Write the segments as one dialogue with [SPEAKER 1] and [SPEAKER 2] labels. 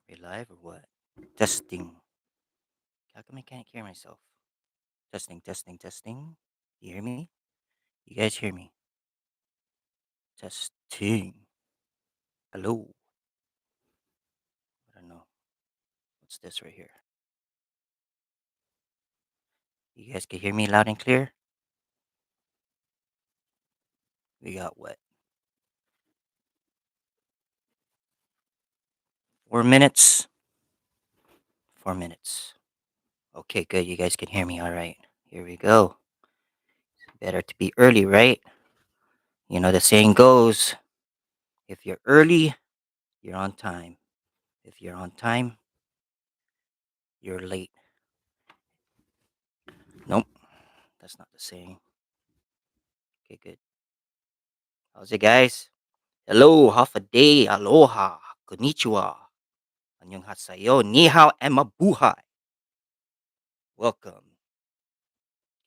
[SPEAKER 1] We live or what? Testing. How come I can't hear myself? Testing, testing, testing. You hear me? You guys hear me? Testing. Hello. I don't know. What's this right here? You guys can hear me loud and clear? We got what? 4 minutes? 4 minutes. Okay, good. You guys can hear me all right. Here we go. Better to be early, right? You know, the saying goes, if you're early, you're on time. If you're on time, you're late. Nope, that's not the saying. Okay, good. How's it, guys? Hello, half a day, aloha, konnichiwa, annyeonghaseyo, ni hao, and mabuhay. Welcome.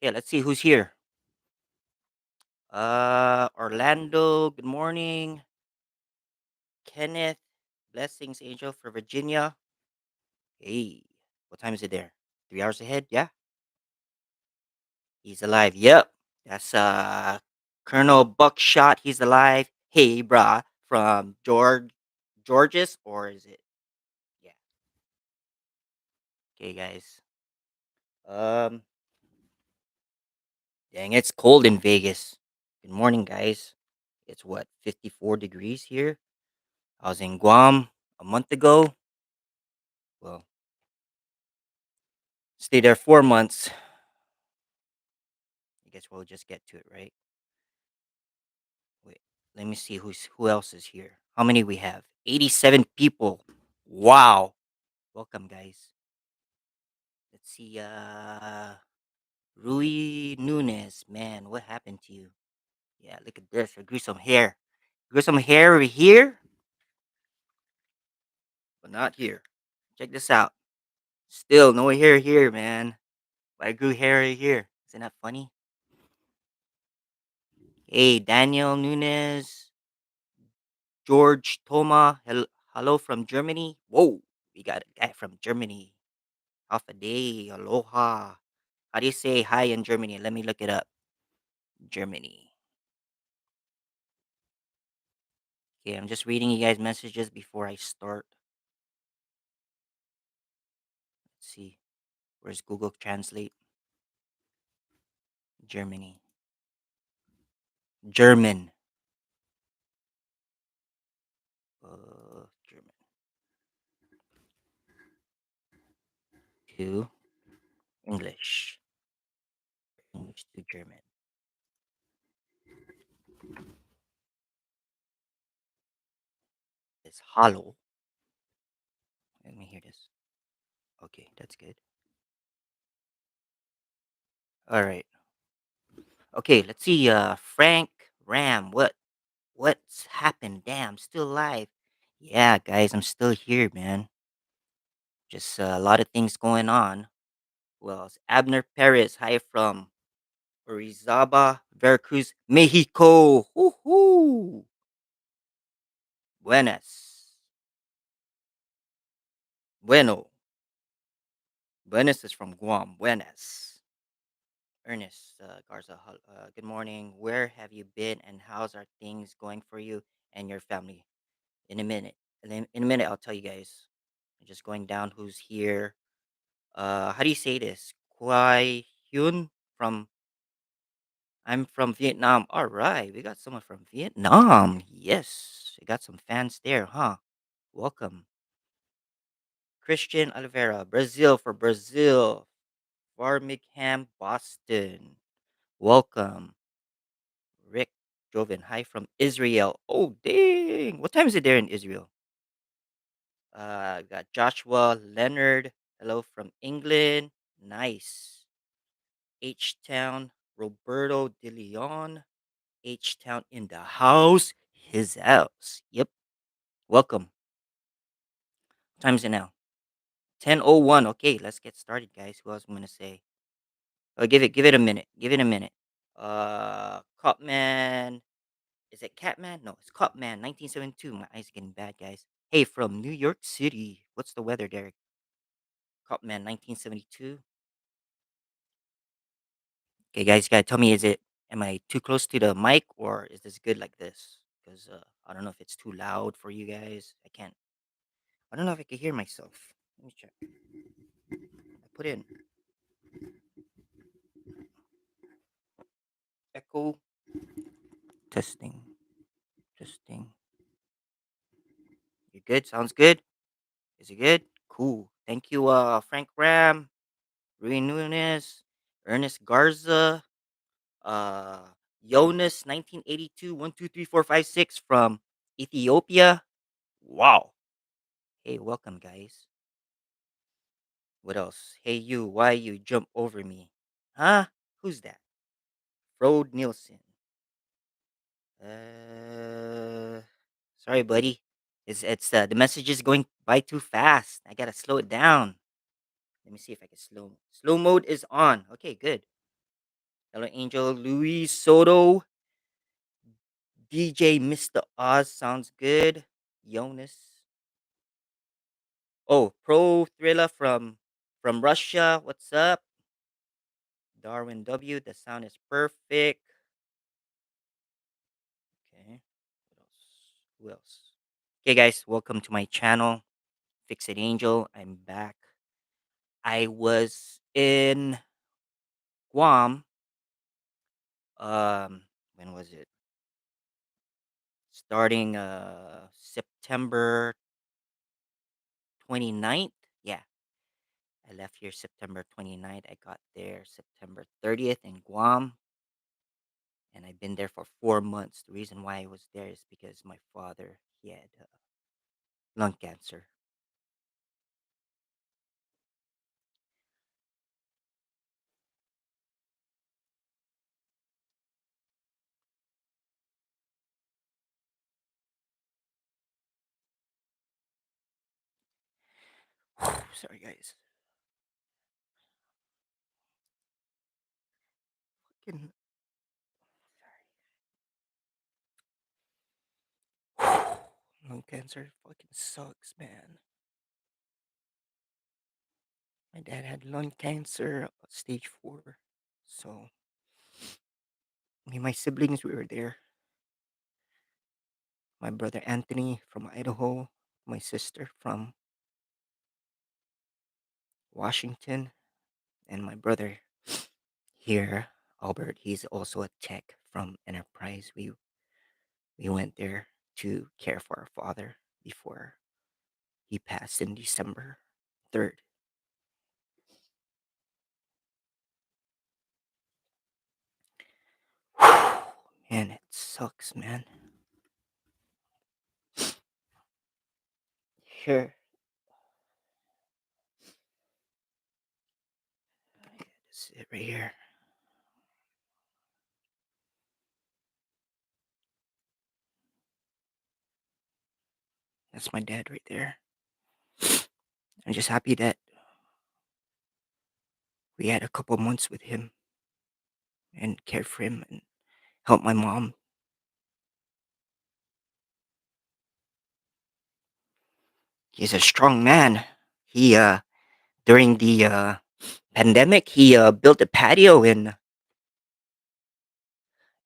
[SPEAKER 1] Okay, let's see who's here. Orlando, good morning. Kenneth, blessings, angel for Virginia. Hey, what time is it there? 3 hours ahead? Yeah, he's alive. Yep, that's Colonel Buckshot. He's alive. Hey, brah, from Georges, or is it? Yeah. Okay, guys. Um, Dang, it's cold in Vegas. Good morning, guys. It's what, 54 degrees here? I was in Guam a month ago. Well, stayed there 4 months. I guess we'll just get to it, right? Wait, let me see who else is here. How many we have? 87 people. Wow. Welcome, guys. Let's see. Rui Nunes. Man, what happened to you? Yeah, look at this. I grew some hair. Grew some hair over here, but not here. Check this out. Still no hair here, man. But I grew hair right here. Isn't that funny? Hey, Daniel Nunes, George Toma, hello from Germany. Whoa, we got a guy from Germany. Half a day, aloha. How do you say hi in Germany? Let me look it up. Germany. Okay, I'm just reading you guys' messages before I start. Let's see. Where's Google Translate? Germany. German. German. To English. English to German. It's hollow. Let me hear this. Okay, that's good. All right. Okay, let's see. Frank Ram. What's happened? Damn, still alive. Yeah, guys, I'm still here, man. Just a lot of things going on. Well, it's Abner Perez. Hi from Orizaba, Veracruz, Mexico. Woohoo! Buenas. Bueno. Buenas is from Guam. Buenas. Ernest Garza, good morning. Where have you been and how's are things going for you and your family? In a minute. In a minute, I'll tell you guys. I'm just going down who's here. How do you say this? Kwai Hyun from I'm from Vietnam. All right, we got someone from Vietnam. Yes, we got some fans there, huh? Welcome. Christian Oliveira, Brazil for Brazil. Birmingham, Boston. Welcome. Rick Joven, hi from Israel. Oh, dang. What time is it there in Israel? Got Joshua Leonard. Hello from England. Nice. H Town. Roberto De Leon. H Town in the house. His house. Yep. Welcome. What time is it now? 10:01. Okay, let's get started, guys. Who else I'm gonna say? Oh, give it a minute. Give it a minute. Copman. Is it Catman? No, it's Copman. 1972. My eyes are getting bad, guys. Hey, from New York City. What's the weather there? Copman, 1972. Okay, guys, you gotta tell me, am I too close to the mic or is this good like this? Because I don't know if it's too loud for you guys. I don't know if I can hear myself. Let me check. I put in echo, testing, testing. You good? Sounds good? Is it good? Cool. Thank you, Frank Ram, Rui Nunes, Ernest Garza, uh, Jonas 1982 1 2 3 4 5 6 from Ethiopia. Wow. Hey, welcome, guys. What else? Hey, you. Why you jump over me? Huh? Who's that? Frode Nielsen. Uh, sorry, buddy. It's the message is going by too fast. I gotta slow it down. Let me see if I can slow mode is on. Okay, good. Hello, Angel. Luis Soto. DJ Mr. Oz sounds good. Jonas. Oh, Pro Thriller from Russia. What's up? Darwin W. The sound is perfect. Okay. What else? Who else? Okay, guys, welcome to my channel. Fix It Angel. I'm back. I was in Guam. Um, when was it? Starting September 29th. Yeah, I left here September 29th. I got there September 30th in Guam, and I've been there for 4 months. The reason why I was there is because my father, he had lung cancer. Sorry, guys. Fucking lung cancer fucking sucks, man. My dad had lung cancer, stage 4. So, me and my siblings, we were there. My brother Anthony from Idaho, my sister from Washington, and my brother here, Albert. He's also a tech from Enterprise. We went there to care for our father before he passed in December 3rd. Man, it sucks, man. Here, this is it right here. That's my dad right there. I'm just happy that we had a couple months with him and cared for him and helped my mom. He's a strong man. He during the pandemic, he built a patio and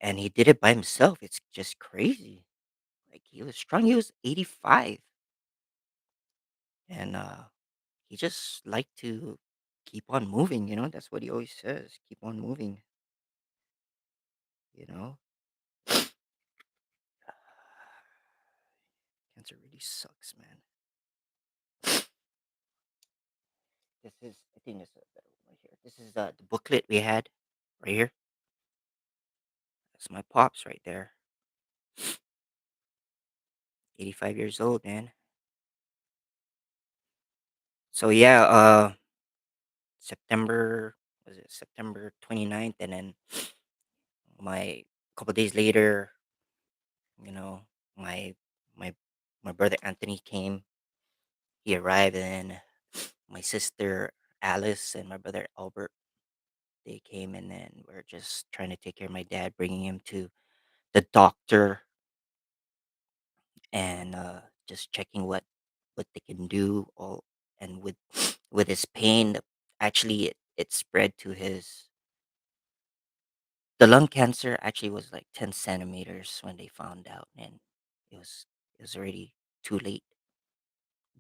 [SPEAKER 1] he did it by himself. It's just crazy. Like he was strong. He was 85, and he just liked to keep on moving. That's what he always says. Keep on moving. You know, cancer really sucks, man. This is, I think, this is a better one right here. This is the booklet we had right here. That's my pops right there. 85 years old, man. So yeah, September was it September 29th, and then my couple days later, you know, my my my brother Anthony came. He arrived, and then my sister Alice and my brother Albert, they came, and then we're just trying to take care of my dad, bringing him to the doctor, and just checking what what they can do. All and with his pain, actually it spread to his the lung cancer. Actually, was like 10 centimeters when they found out, and it was already too late.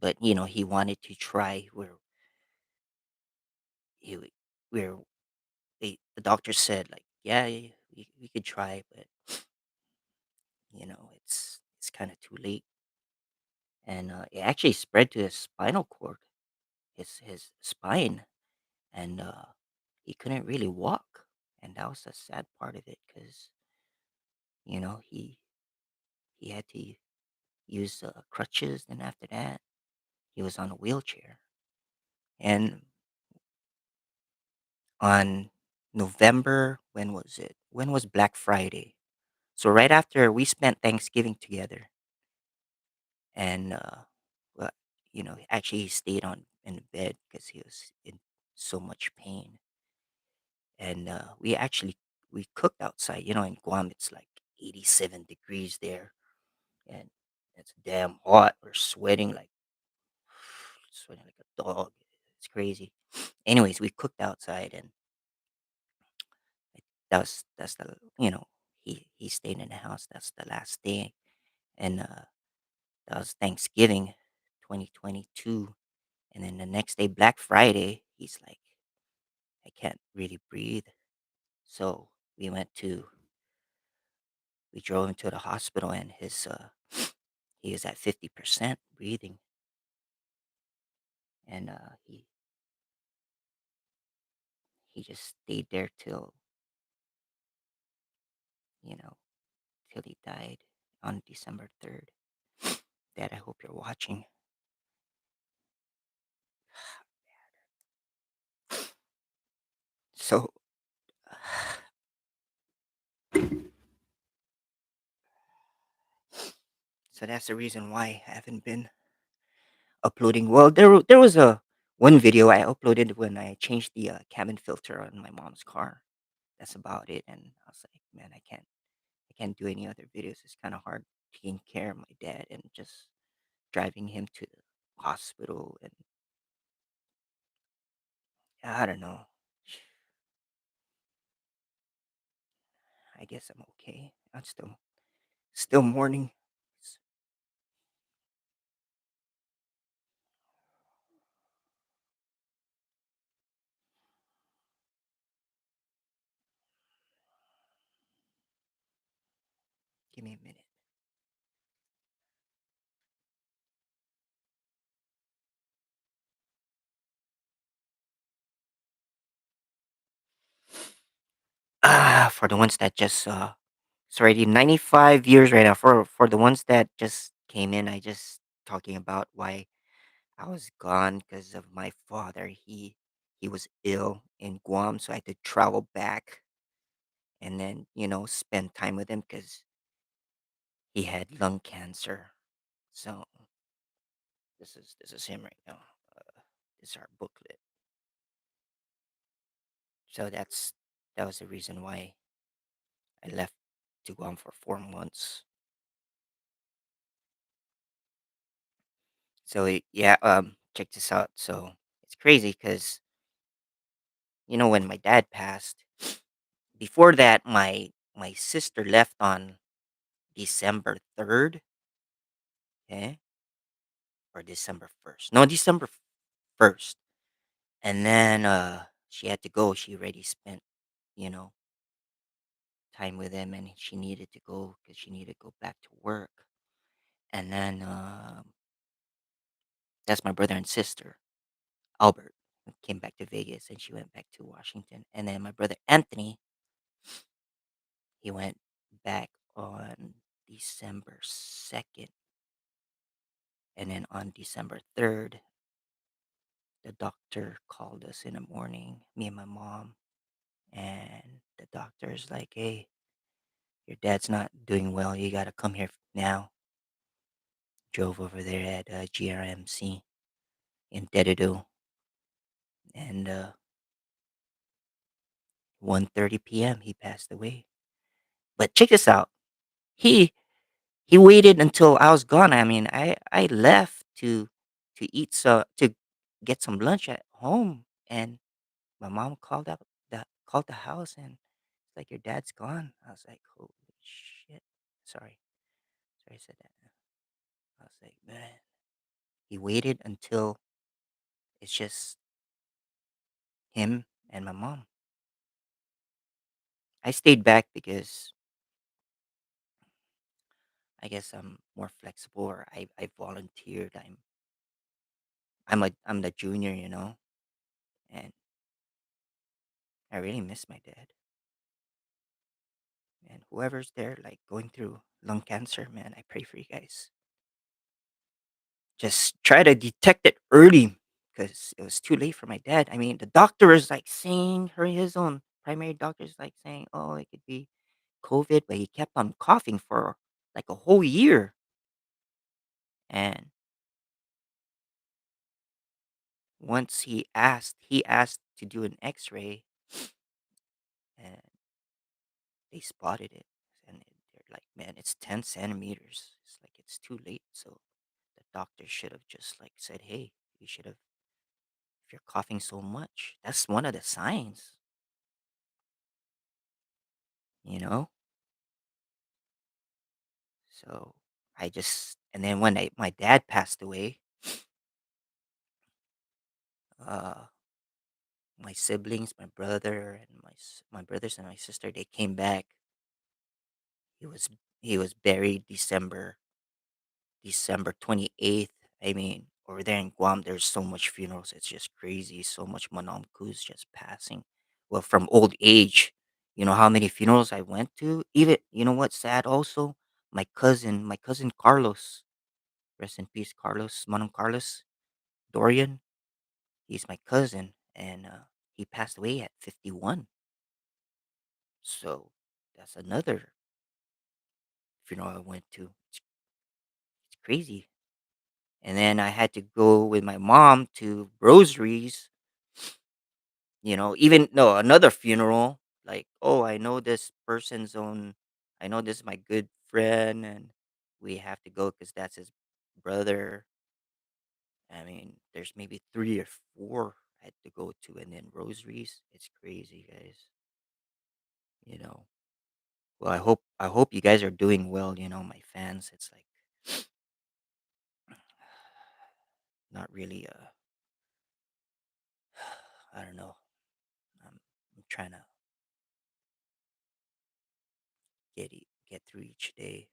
[SPEAKER 1] But he wanted to try. He w- where the doctor said like, yeah, we could try, but it's kind of too late. And it actually spread to his spinal cord, his spine, and he couldn't really walk. And that was the sad part of it, because he had to use crutches. And after that, he was on a wheelchair. And on November, when was it? When was Black Friday? So right after we spent Thanksgiving together, and well, actually he stayed on in the bed because he was in so much pain. And we cooked outside. In Guam it's like 87 degrees there, and it's damn hot. We're sweating like a dog. It's crazy. Anyways, we cooked outside, and that's the he stayed in the house. That's the last day, and that was Thanksgiving, 2022. And then the next day, Black Friday, he's like, I can't really breathe. So we drove him to the hospital, and he was at 50% breathing, and he just stayed there you know till he died on December 3rd. Dad, I hope you're watching. So, so that's the reason why I haven't been uploading. Well, there was a one video I uploaded when I changed the cabin filter on my mom's car. That's about it. And I was like, man, I can't do any other videos. It's kind of hard taking care of my dad and just driving him to the hospital. And I don't know. I guess I'm okay. I'm still mourning. S- Give me a minute. For the ones that just it's already 95 years right now. For the ones that just came in, I just talking about why I was gone because of my father. He was ill in Guam, so I had to travel back and then spend time with him because he had lung cancer. So this is him right now. This is our booklet. So that was the reason why I left to Guam for 4 months. So yeah, check this out. So it's crazy because when my dad passed, before that my sister left on December 3rd, okay, or December 1st. No, December 1st. And then she had to go. She already spent you know time with him, and she needed to go because she needed to go back to work. And then that's my brother and sister, Albert, who came back to Vegas, and she went back to Washington. And then my brother Anthony, he went back on December 2nd. And then on December 3rd, the doctor called us in the morning, me and my mom. And the doctor's like, hey, your dad's not doing well. You got to come here now. Drove over there at GRMC in Dededo. And 1:30 p.m. he passed away. But check this out. He he waited until I was gone. I mean, I left to to get some lunch at home, and my mom called the house, and it's like, "Your dad's gone." I was like, "Holy shit." Sorry. Sorry I said that. I was like, "Man." He waited until it's just him and my mom. I stayed back because I guess I'm more flexible, or I volunteered. I'm the junior, and I really miss my dad. And whoever's there, like, going through lung cancer, man, I pray for you guys. Just try to detect it early, because it was too late for my dad. I mean, the doctor is like saying, her his own primary doctor is like saying, "Oh, it could be COVID," but he kept on coughing for like a whole year. And once he asked to do an X-ray, and they spotted it, and they're like, "Man, it's 10 centimeters." It's like it's too late. So the doctor should have just like said, "Hey, you should have. If you're coughing so much, that's one of the signs." You know. So and then when my dad passed away, uh, my siblings, my brother, and my brothers and my sister, they came back. He was he was buried December 28th. I mean, over there in Guam, there's so much funerals. It's just crazy. So much Manamkus just passing. Well, from old age. You know how many funerals I went to? Even, you know what's sad also? My cousin Carlos, rest in peace, Carlos, Manam Carlos, Dorian. He's my cousin, and he passed away at 51. So that's another funeral I went to. It's crazy. And then I had to go with my mom to rosaries, even no, another funeral. Like, oh, I know this is my good friend, and we have to go because that's his brother. I mean, there's maybe three or four I had to go to, and then rosaries. It's crazy, guys. You know. Well, I hope you guys are doing well. My fans. It's like not really. I don't know. I'm trying to get through each day,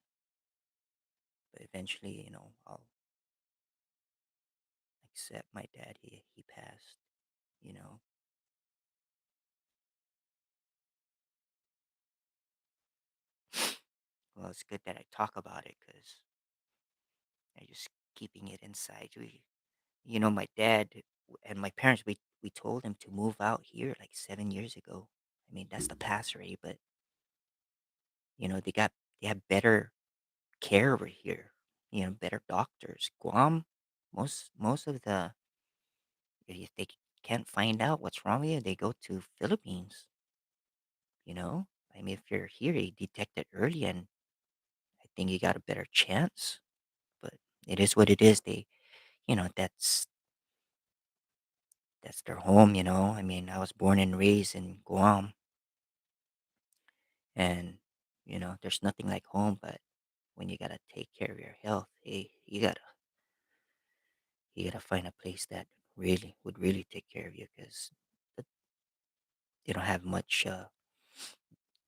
[SPEAKER 1] but eventually, I'll accept my dad. He passed. You know. Well, it's good that I talk about it because I just keeping it inside. My dad and my parents. We told him to move out here like 7 years ago. I mean, that's the pass rate, but they have better care over here. Better doctors. Guam, most of the if they can't find out what's wrong with you, they go to Philippines. You know, I mean, if you're here, you detect it early, and I think you got a better chance. But it is what it is. That's their home. I mean, I was born and raised in Guam, and there's nothing like home. But when you gotta take care of your health, hey, you gotta find a place that really would really take care of you, because they don't have much.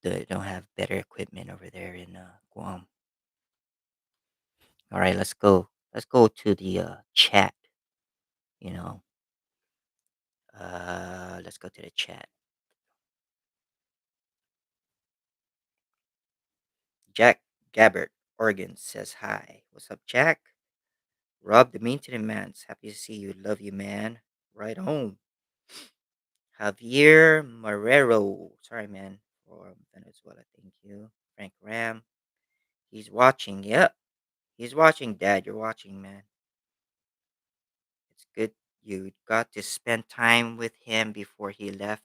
[SPEAKER 1] They don't have better equipment over there in Guam. All right, let's go. Let's go to the chat. You know, let's go to the chat. Jack Gabbert, Oregon says hi. What's up, Jack? Rob the maintenance man's happy to see you. Love you, man. Right home. Javier Marrero. Sorry, man. From Venezuela. Thank you. Frank Ram. He's watching. Yep. He's watching, Dad. You're watching, man. It's good you got to spend time with him before he left.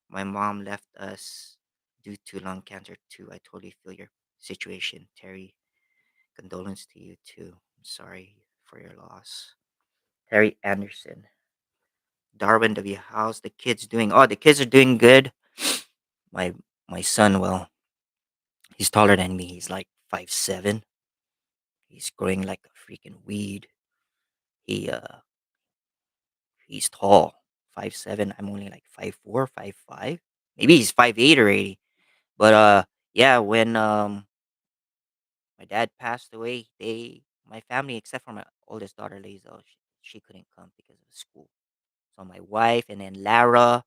[SPEAKER 1] My mom left us due to lung cancer too. I totally feel your situation, Terry. Condolence to you too. I'm sorry for your loss. Terry Anderson. Darwin W. How's the kids doing? Oh, the kids are doing good. My my son, well, he's taller than me. He's like 5'7". He's growing like a freaking weed. He he's tall. 5'7". I'm only like 5'4", 5'5". Maybe he's 5'8" already. But yeah, when my dad passed away, my family, except for my oldest daughter Lazel, she couldn't come because of school. So my wife and then Lara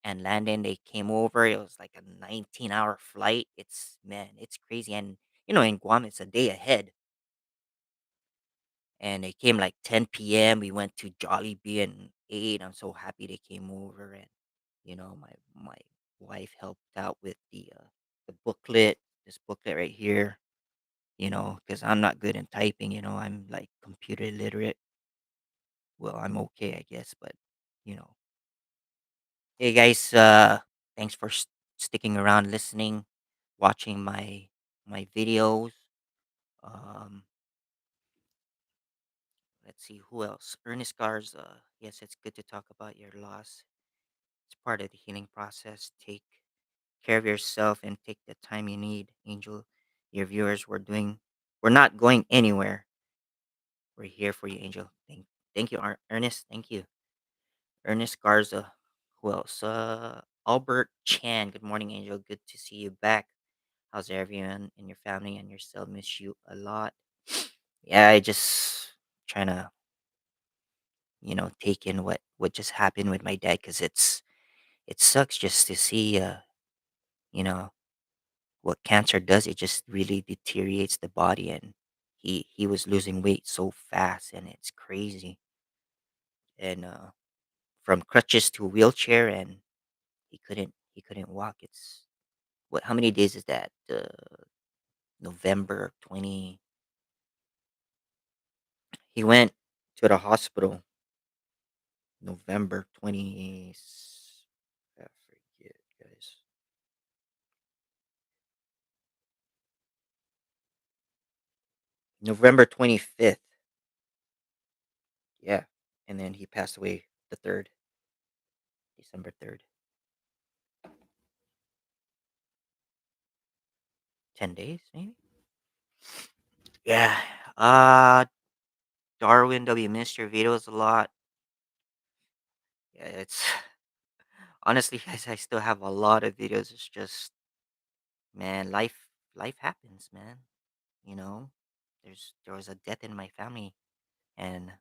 [SPEAKER 1] and Landon, they came over. It was like a 19-hour flight. It's man, it's crazy. And in Guam, it's a day ahead. And they came like 10 p.m. We went to Jollibee and ate. I'm so happy they came over, and my wife helped out with the booklet, this booklet right here. Because I'm not good in typing. I'm like computer illiterate. Well, I'm okay, I guess, but you know, hey guys, thanks for sticking around, listening, watching my videos. Um, let's see who else. Ernest Garza. Yes, it's good to talk about your loss. It's part of the healing process. Take care of yourself and take the time you need, Angel. Your viewers, we're not going anywhere. We're here for you, Angel. Thank you, Ernest. Thank you, Ernest Garza. Who else? Albert Chan. Good morning, Angel. Good to see you back. How's everyone in your family and yourself? Miss you a lot. Yeah, I just trying to take in what just happened with my dad, because it sucks just to see you know what cancer does. It just really deteriorates the body, and he was losing weight so fast, and it's crazy. And from crutches to wheelchair, and he couldn't walk. It's what? How many days is that? November 20. He went to the hospital November 20. I forget, guys. November 25th. Yeah. And then he passed away the 3rd, December 3rd. 10 days, maybe? Yeah. Uh, Darwin W. Missed your videos a lot. Yeah, it's honestly, guys, I still have a lot of videos. It's just, man, life happens, man. You know, there was a death in my family, and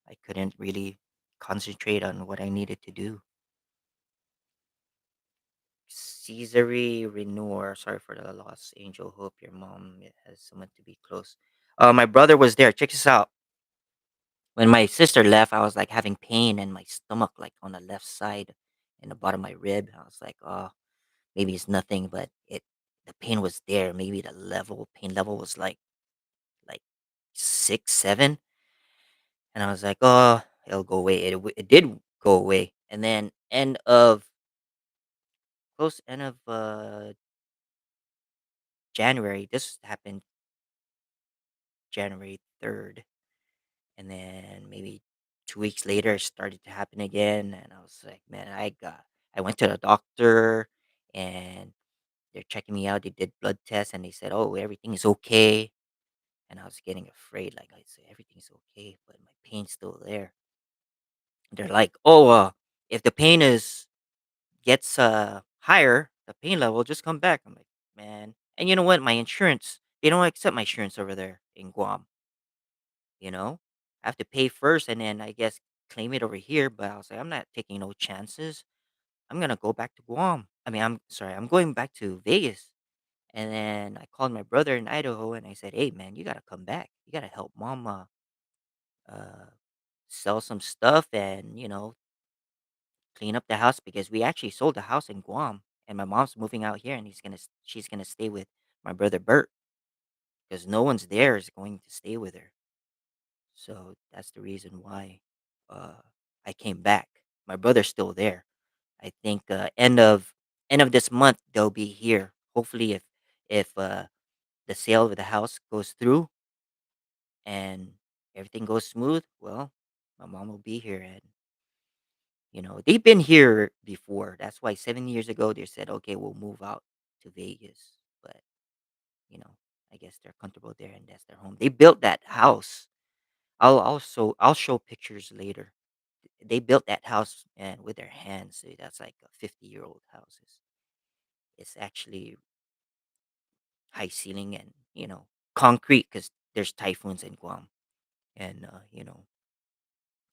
[SPEAKER 1] I couldn't really concentrate on what I needed to do. Caesare Renor, sorry for the loss, Angel. Hope your mom has someone to be close. My brother was there. Check this out. When my sister left, I was like having pain in my stomach, like on the left side, in the bottom of my rib. I was like, oh, maybe it's nothing, but the pain was there. Maybe the pain level was like 6, 7, and I was like, oh, it'll go away. It did go away, and then end of January. This happened January 3rd, and then maybe 2 weeks later, it started to happen again, and I was like, man, I went to the doctor, and they're checking me out. They did blood tests, and they said, oh, everything is okay. And I was getting afraid, like I said, everything's okay, but my pain's still there. They're like, oh, if the pain is gets higher, the pain level, just come back. I'm like, man. And you know what? My insurance, they don't accept my insurance over there in Guam. You know, I have to pay first, and then I guess claim it over here. But I was like, I'm not taking no chances. I'm gonna go back to Guam. I mean, I'm sorry, I'm going back to Vegas. And then I called my brother in Idaho, and I said, hey man, you gotta come back. You gotta help mom uh sell some stuff, and clean up the house, because we actually sold the house in Guam, and my mom's moving out here, and she's gonna stay with my brother Bert, because no one's there is going to stay with her. So that's the reason why uh I came back. My brother's still there. I think end of this month they'll be here. Hopefully, if the sale of the house goes through and everything goes smooth, well, My mom will be here, and they've been here before. That's why 7 years ago they said, okay, we'll move out to Vegas. But you know, I guess they're comfortable there, and that's their home. They built that house. I'll show pictures later. They built that house and with their hands. So that's like a 50-year-old house. It's actually high ceiling and concrete because there's typhoons in Guam. And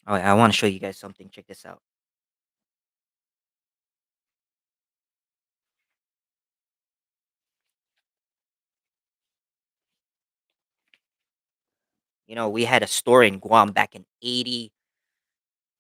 [SPEAKER 1] I want to show you guys something. Check this out. We had a store in Guam back in 80.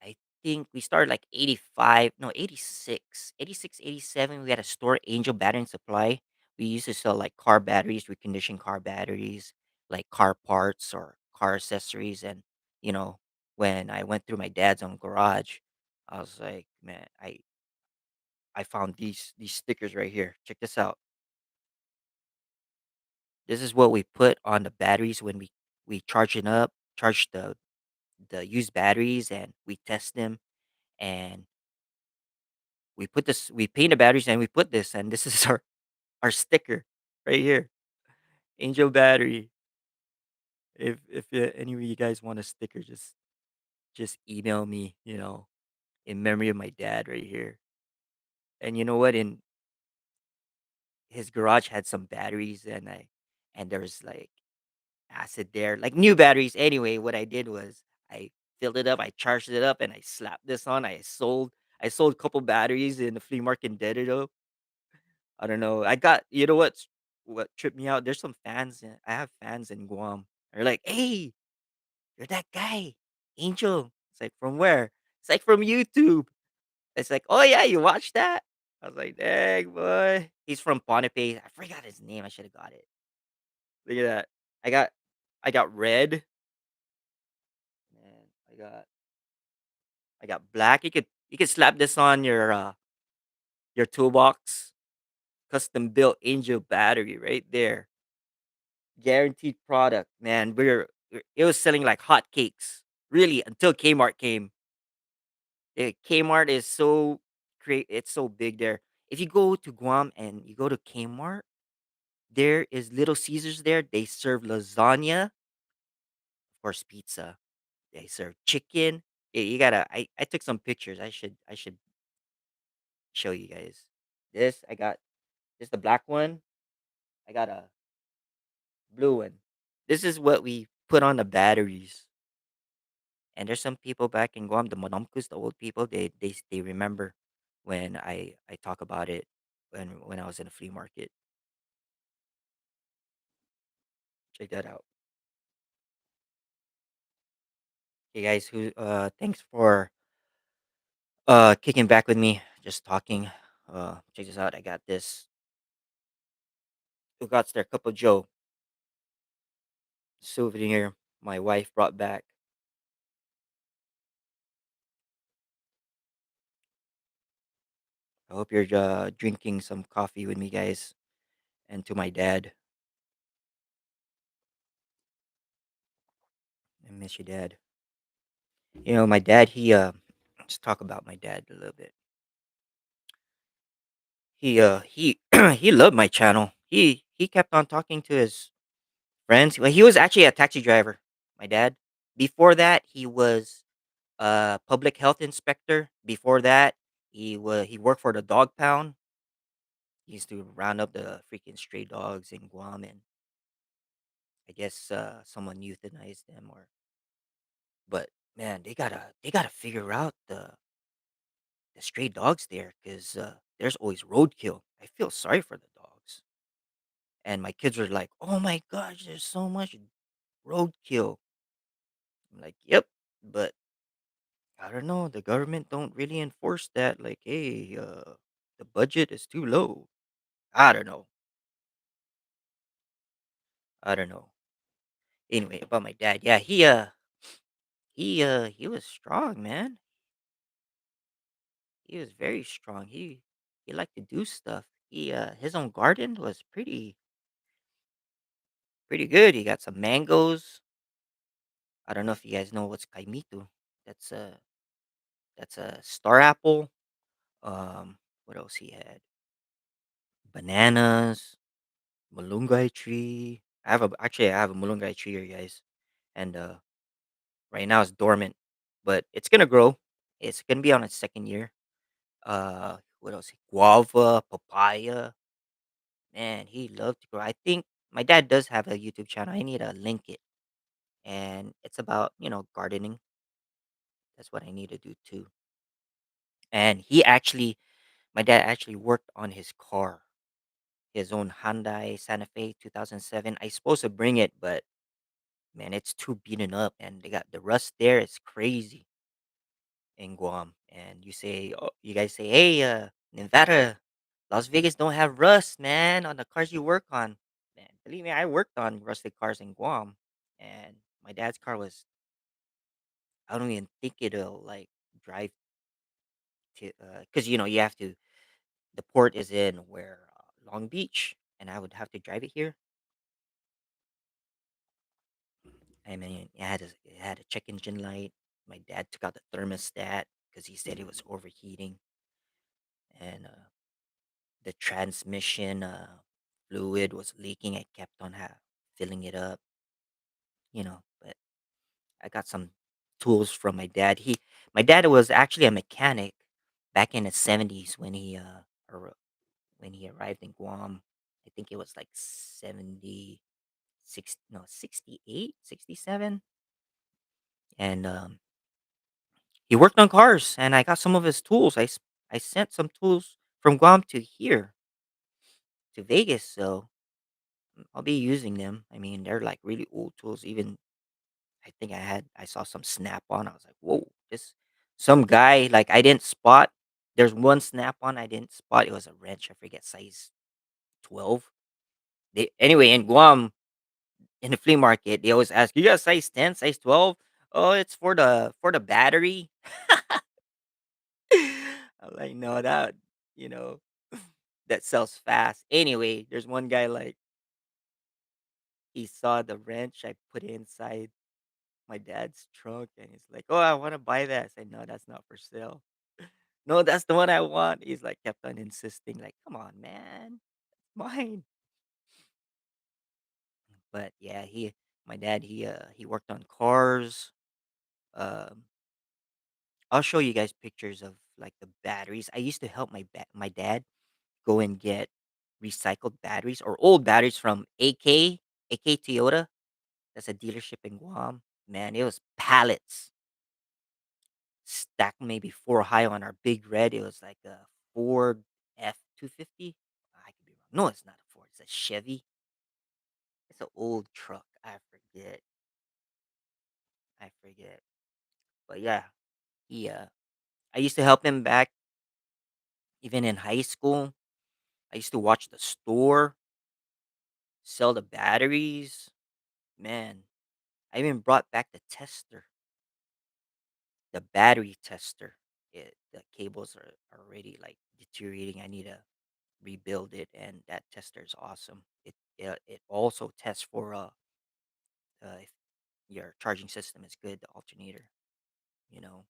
[SPEAKER 1] I think we started like 85, no, 86, 86, 87. We had a store, Angel Battery and Supply. We used to sell like car batteries, reconditioned car batteries, like car parts or car accessories. And, you know, when I went through my dad's own garage, I was like, man, I found these stickers right here. Check this out. This is what we put on the batteries when we charge it up, charge the used batteries, and we test them. And we paint the batteries, and we put this, and this is our sticker right here, Angel Battery. If any of you guys want a sticker, just email me. In memory of my dad, right here. And you know what? In his garage had some batteries, and there was like acid there, like new batteries. Anyway, what I did was I filled it up, I charged it up, and I slapped this on. I sold a couple batteries in the flea market in Dededo. I don't know. What tripped me out? There's some fans. I have fans in Guam. They're like, "Hey, you're that guy, Angel." It's like, from where? It's like, from YouTube. It's like, "Oh yeah, you watched that?" I was like, "Dang boy." He's from Ponape. I forgot his name. I should have got it. Look at that. I got I got red, and I got black. You could slap this on your toolbox. Custom built Angel battery right there. Guaranteed product, man. It was selling like hotcakes, really, until Kmart came. Kmart is so great. It's so big there. If you go to Guam and you go to Kmart, there is Little Caesars there. They serve lasagna, of course, pizza. They serve chicken. Yeah, you gotta. I took some pictures. I should show you guys. This I got. This the black one. I got a blue one. This is what we put on the batteries. And there's some people back in Guam, the Monomkus, the old people, they remember when I talk about it when I was in a flea market. Check that out. Hey guys, who thanks for kicking back with me, just talking. Check this out. I got this Ugats there, Couple Joe souvenir my wife brought back. I hope you're drinking some coffee with me, guys, and to my dad. I miss your dad. My dad, let's talk about my dad a little bit. He he loved my channel. He kept on talking to his friends. Well, he was actually a taxi driver, my dad. Before that, he was a public health inspector. Before that, he worked for the dog pound. He used to round up the freaking stray dogs in Guam, and I guess someone euthanized them, or but man, they gotta figure out the stray dogs there, because there's always roadkill. I feel sorry for the dogs. And my kids were like, "Oh my gosh, there's so much roadkill." I'm like, "Yep, but I don't know. The government don't really enforce that. Like, hey, the budget is too low." I don't know. I don't know. Anyway, about my dad, yeah, he was strong, man. He was very strong. He liked to do stuff. His own garden was pretty good. He got some mangoes. I don't know if you guys know what's kaimito. That's a star apple. What else he had? Bananas, malunggay tree. I have a malunggay tree here, guys, and right now it's dormant, but it's gonna grow. It's gonna be on its second year. What else? Guava, papaya. Man, he loved to grow. I think my dad does have a YouTube channel. I need to link it, and it's about gardening. That's what I need to do too. And my dad actually worked on his car, his own Hyundai Santa Fe 2007. I supposed to bring it, but man, it's too beaten up, and they got the rust there. It's crazy in Guam. And you guys say, hey, Nevada, Las Vegas don't have rust, man, on the cars you work on. Man, believe me, I worked on rusted cars in Guam, and my dad's car was. I don't even think it'll like drive to, because you have to. The port is in where Long Beach, and I would have to drive it here. I mean, it had a check engine light. My dad took out the thermostat because he said it was overheating, and the transmission fluid was leaking. I kept on filling it up, But I got some tools from my dad. My dad was actually a mechanic back in the 70s when he arrived in Guam. I think it was like 76, no, 68, 67, and he worked on cars, and I got some of his tools. I sent some tools from Guam to here to Vegas, so I'll be using them. I mean, they're like really old tools. Even I saw some snap on. I was like, whoa, this some guy like I didn't spot. There's one snap on I didn't spot. It was a wrench. I forget size 12. Anyway, in Guam in the flea market, they always ask, you got size 10, size 12? Oh, it's for the battery. I'm like, no, you know, that sells fast. Anyway, there's one guy like he saw the wrench I put inside my dad's trunk, and he's like, "Oh, I want to buy that." I said, "No, that's not for sale." "No, that's the one I want." He's like kept on insisting, like, "Come on, man, mine." But yeah, my dad, he worked on cars. Um, I'll show you guys pictures of like the batteries. I used to help my dad go and get recycled batteries or old batteries from AK Toyota. That's a dealership in Guam. Man, it was pallets stacked maybe four high on our big red. It was like a Ford F-250. I could be wrong. No, it's not a Ford. It's a Chevy. It's an old truck. I forget. I forget. But yeah, he I used to help him back even in high school. I used to watch the store sell the batteries. Man, I even brought back the tester, the battery tester. The cables are already like deteriorating. I need to rebuild it, and that tester is awesome. It also tests for if your charging system is good, the alternator, you know.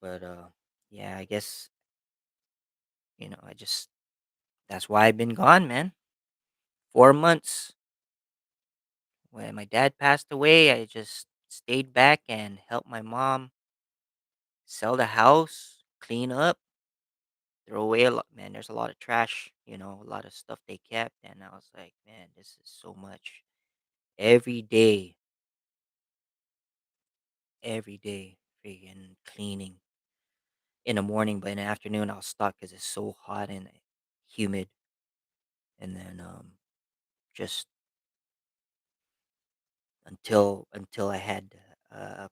[SPEAKER 1] But yeah, I guess I just that's why I've been gone, man. 4 months. When my dad passed away, I just stayed back and helped my mom sell the house, clean up, throw away a lot. Man, there's a lot of trash, a lot of stuff they kept, and I was like, man, this is so much. Every day, every day, freaking cleaning in the morning, but in the afternoon I'll stop because it's so hot and humid, and then just until I had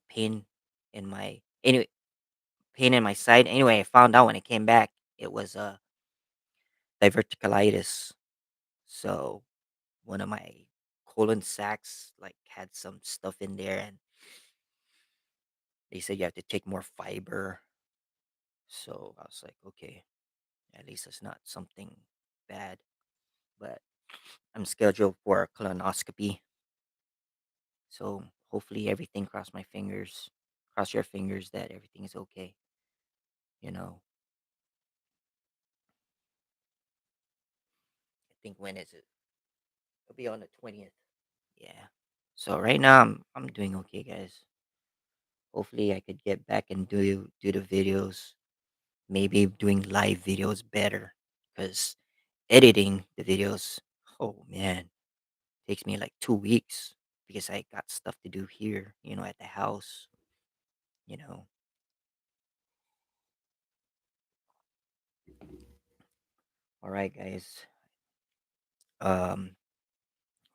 [SPEAKER 1] pain in my anyway pain in my side. Anyway, I found out when I came back it was diverticulitis. So one of my colon sacs like had some stuff in there, and they said you have to take more fiber. So I was like, okay, at least it's not something bad. But I'm scheduled for a colonoscopy, so hopefully everything cross my fingers, cross your fingers that everything is okay. You know, I think when is it? It'll be on the 20th. Yeah. So right now I'm doing okay, guys. Hopefully I could get back and do the videos. Maybe doing live videos better because editing the videos, oh man, takes me like 2 weeks because I got stuff to do here, at the house, you know. All right, guys. Um,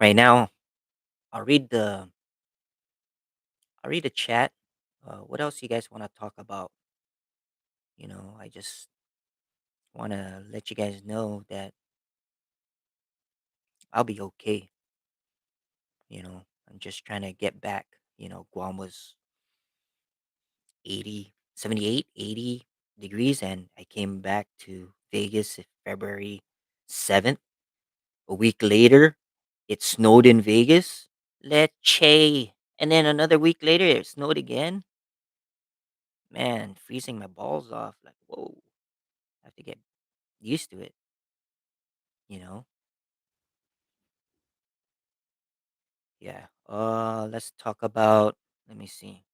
[SPEAKER 1] right now I'll read the I'll read the chat. What else you guys want to talk about? I just want to let you guys know that I'll be okay. I'm just trying to get back. Guam was 80, 78, 80 degrees, and I came back to Vegas February 7th. A week later, it snowed in Vegas. Leche. And then another week later, it snowed again. Man, freezing my balls off. Like, whoa, I have to get used to it, you know? Yeah. Let's talk about, let me see.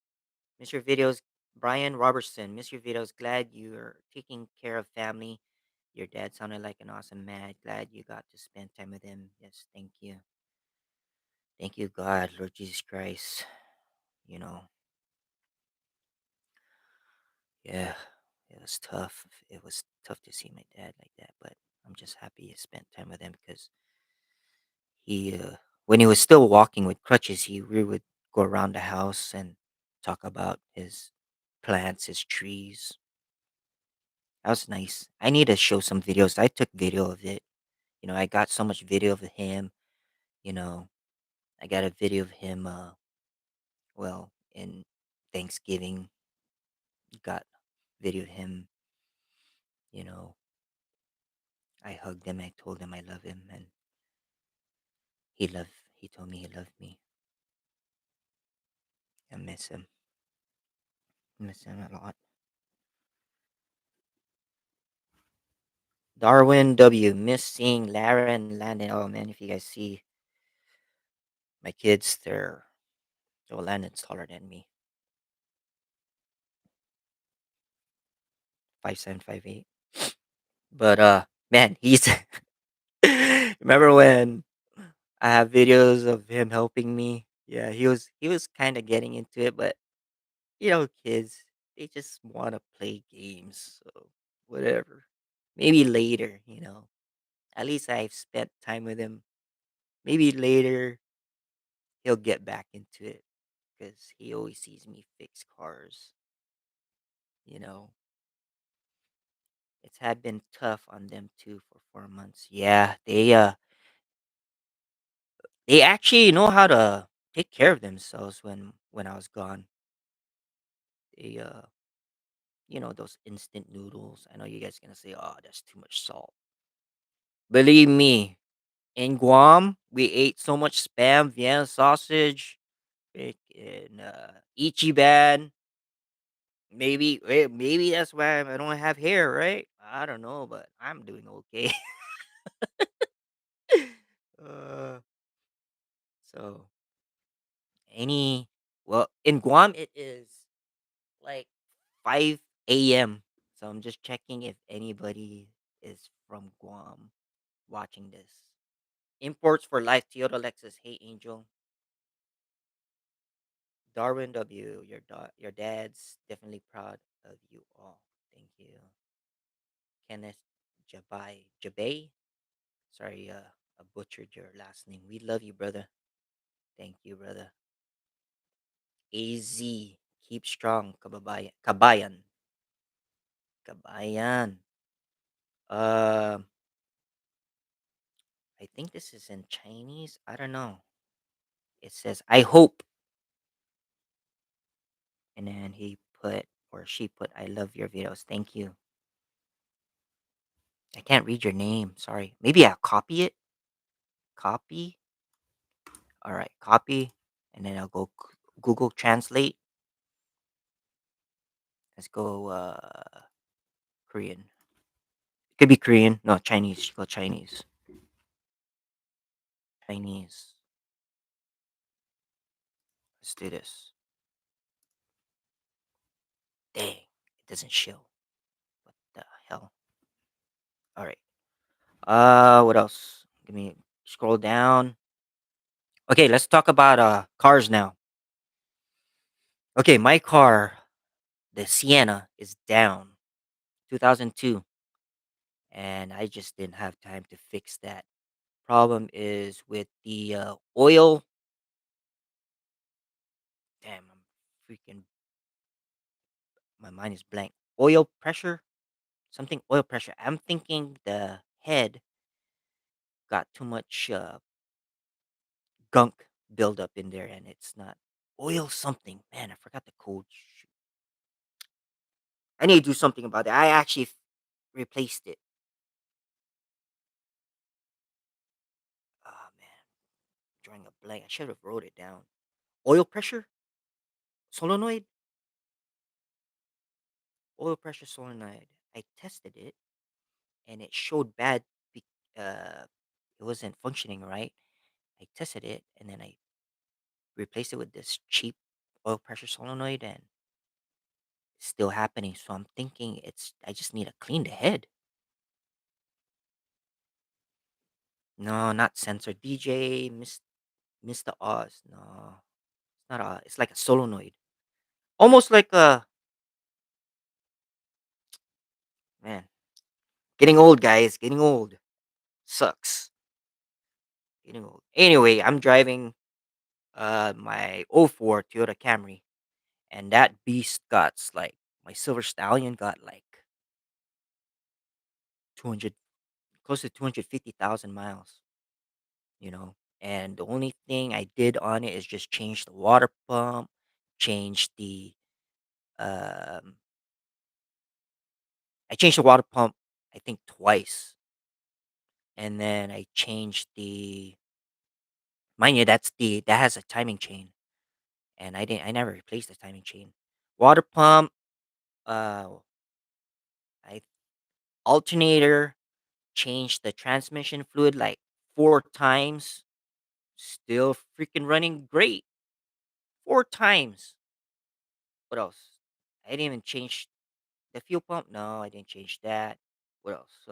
[SPEAKER 1] Miss your videos, Brian Robertson. Miss your videos. Glad you're taking care of family. Your dad sounded like an awesome man. Glad you got to spend time with him. Yes, thank you. Thank you, God, Lord Jesus Christ. You know, yeah, it was tough. It was tough to see my dad like that, but I'm just happy I spent time with him because when he was still walking with crutches, we would go around the house and talk about his plants, his trees. That was nice. I need to show some videos. I took video of it. I got so much video of him. You know, I got a video of him. Well, in Thanksgiving, got video of him. You know, I hugged him. I told him I love him, and He told me he loved me. I miss him. Miss him a lot. Darwin W. Miss seeing Lara and Landon. Oh man, if you guys see my kids, Landon's taller than me. 5'7", 5'8". But man, he's remember when I have videos of him helping me? Yeah, he was kind of getting into it, but kids, they just want to play games, so whatever. Maybe later. At least I've spent time with him. Maybe later he'll get back into it because he always sees me fix cars. You know, it's had been tough on them too for 4 months. Yeah, they actually know how to take care of themselves when I was gone. They those instant noodles. I know you guys gonna say, "Oh, that's too much salt." Believe me, in Guam, we ate so much spam, Vienna sausage, freaking Ichiban. Maybe that's why I don't have hair, right? I don't know, but I'm doing okay. uh, so any well in Guam it is like 5 a.m. So I'm just checking if anybody is from Guam watching this. Imports for life, Toyota Lexus. Hey Angel, Darwin W. Your dad's definitely proud of you all. Thank you, Kenneth Jabay. Sorry, I butchered your last name. We love you, brother. Thank you, brother. AZ, keep strong, kabayan. Kabayan. Um, I think this is in Chinese. I don't know. It says, I hope. And then he put, or she put, I love your videos. Thank you. I can't read your name. Sorry. Maybe I'll copy it. Copy. All right. Copy. And then I'll Google Translate. Let's go Korean. Could be Korean. No, Chinese. Go Chinese. Chinese. Let's do this. Dang, it doesn't show. What the hell? All right. What else? Give me scroll down. Okay, let's talk about cars now. Okay, my car, the Sienna, is down. 2002, and I just didn't have time to fix that. Problem is with the oil. Damn, I'm freaking. My mind is blank. Oil pressure, something oil pressure. I'm thinking the head got too much gunk buildup in there, and it's not oil something. Man, I forgot the code. Shoot. I need to do something about that. I actually replaced it. Oh man, drawing a blank. I should have wrote it down. Oil pressure solenoid. Oil pressure solenoid. I tested it, and it showed bad. Uh, it wasn't functioning right. I tested it, and then I replaced it with this cheap oil pressure solenoid, and it's still happening. So I'm thinking I just need to clean the head. No, not sensor. DJ, Mr. Oz. No, it's not a. It's like a solenoid, almost like a man. Getting old, guys. Getting old sucks. Getting old. Anyway, I'm driving my '04 Toyota Camry, and that beast got like my Silver Stallion got like 200, close to 250,000 miles. You know, and the only thing I did on it is just change the water pump, change the um, I changed the water pump, I think twice, and then I changed the mind you, that has a timing chain, and I never replaced the timing chain. Water pump, uh, I alternator, changed the transmission fluid like 4 times, still freaking running great. 4 times. What else? I didn't even change the fuel pump. No, I didn't change that. What else?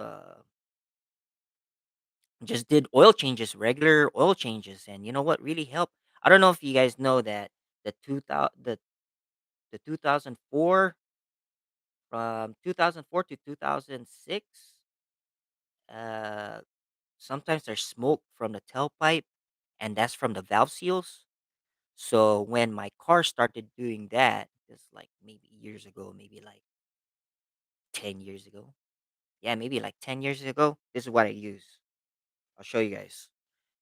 [SPEAKER 1] Just did oil changes, regular oil changes, and you know what really helped? I don't know if you guys know that the 2004 from 2004 to 2006, uh sometimes there's smoke from the tailpipe, and that's from the valve seals. So when my car started doing that, it's like maybe years ago, maybe like 10 years ago. Yeah, maybe like 10 years ago. This is what I use. I'll show you guys.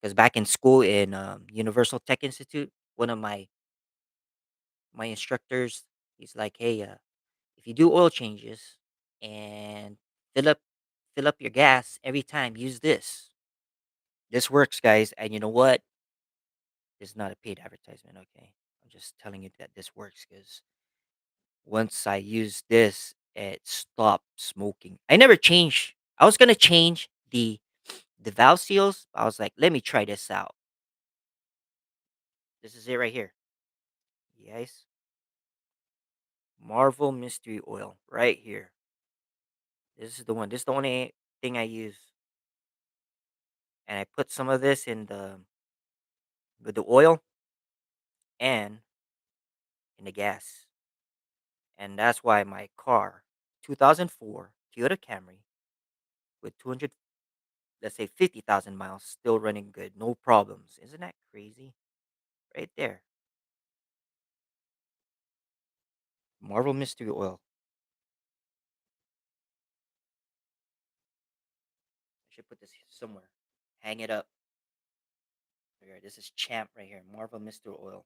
[SPEAKER 1] Because back in school in Universal Tech Institute, one of my instructors, he's like, "Hey, if you do oil changes and fill up fill up your gas every time, use this. This works, guys. And you know what? It's not a paid advertisement. Okay, I'm just telling you that this works because once I use this, it stopped smoking. I never changed. I was gonna change the valve seals. I was like, let me try this out. This is it right here. Yes, Marvel Mystery Oil right here. This is the one. This is the only thing I use, and I put some of this in the with the oil and in the gas, and that's why my car, 2004 Toyota Camry with 200, let's say 50,000 miles, still running good, no problems. Isn't that crazy? Right there, Marvel Mystery Oil. I should put this somewhere. Hang it up. Here, this is Champ right here. Marvel Mystery Oil.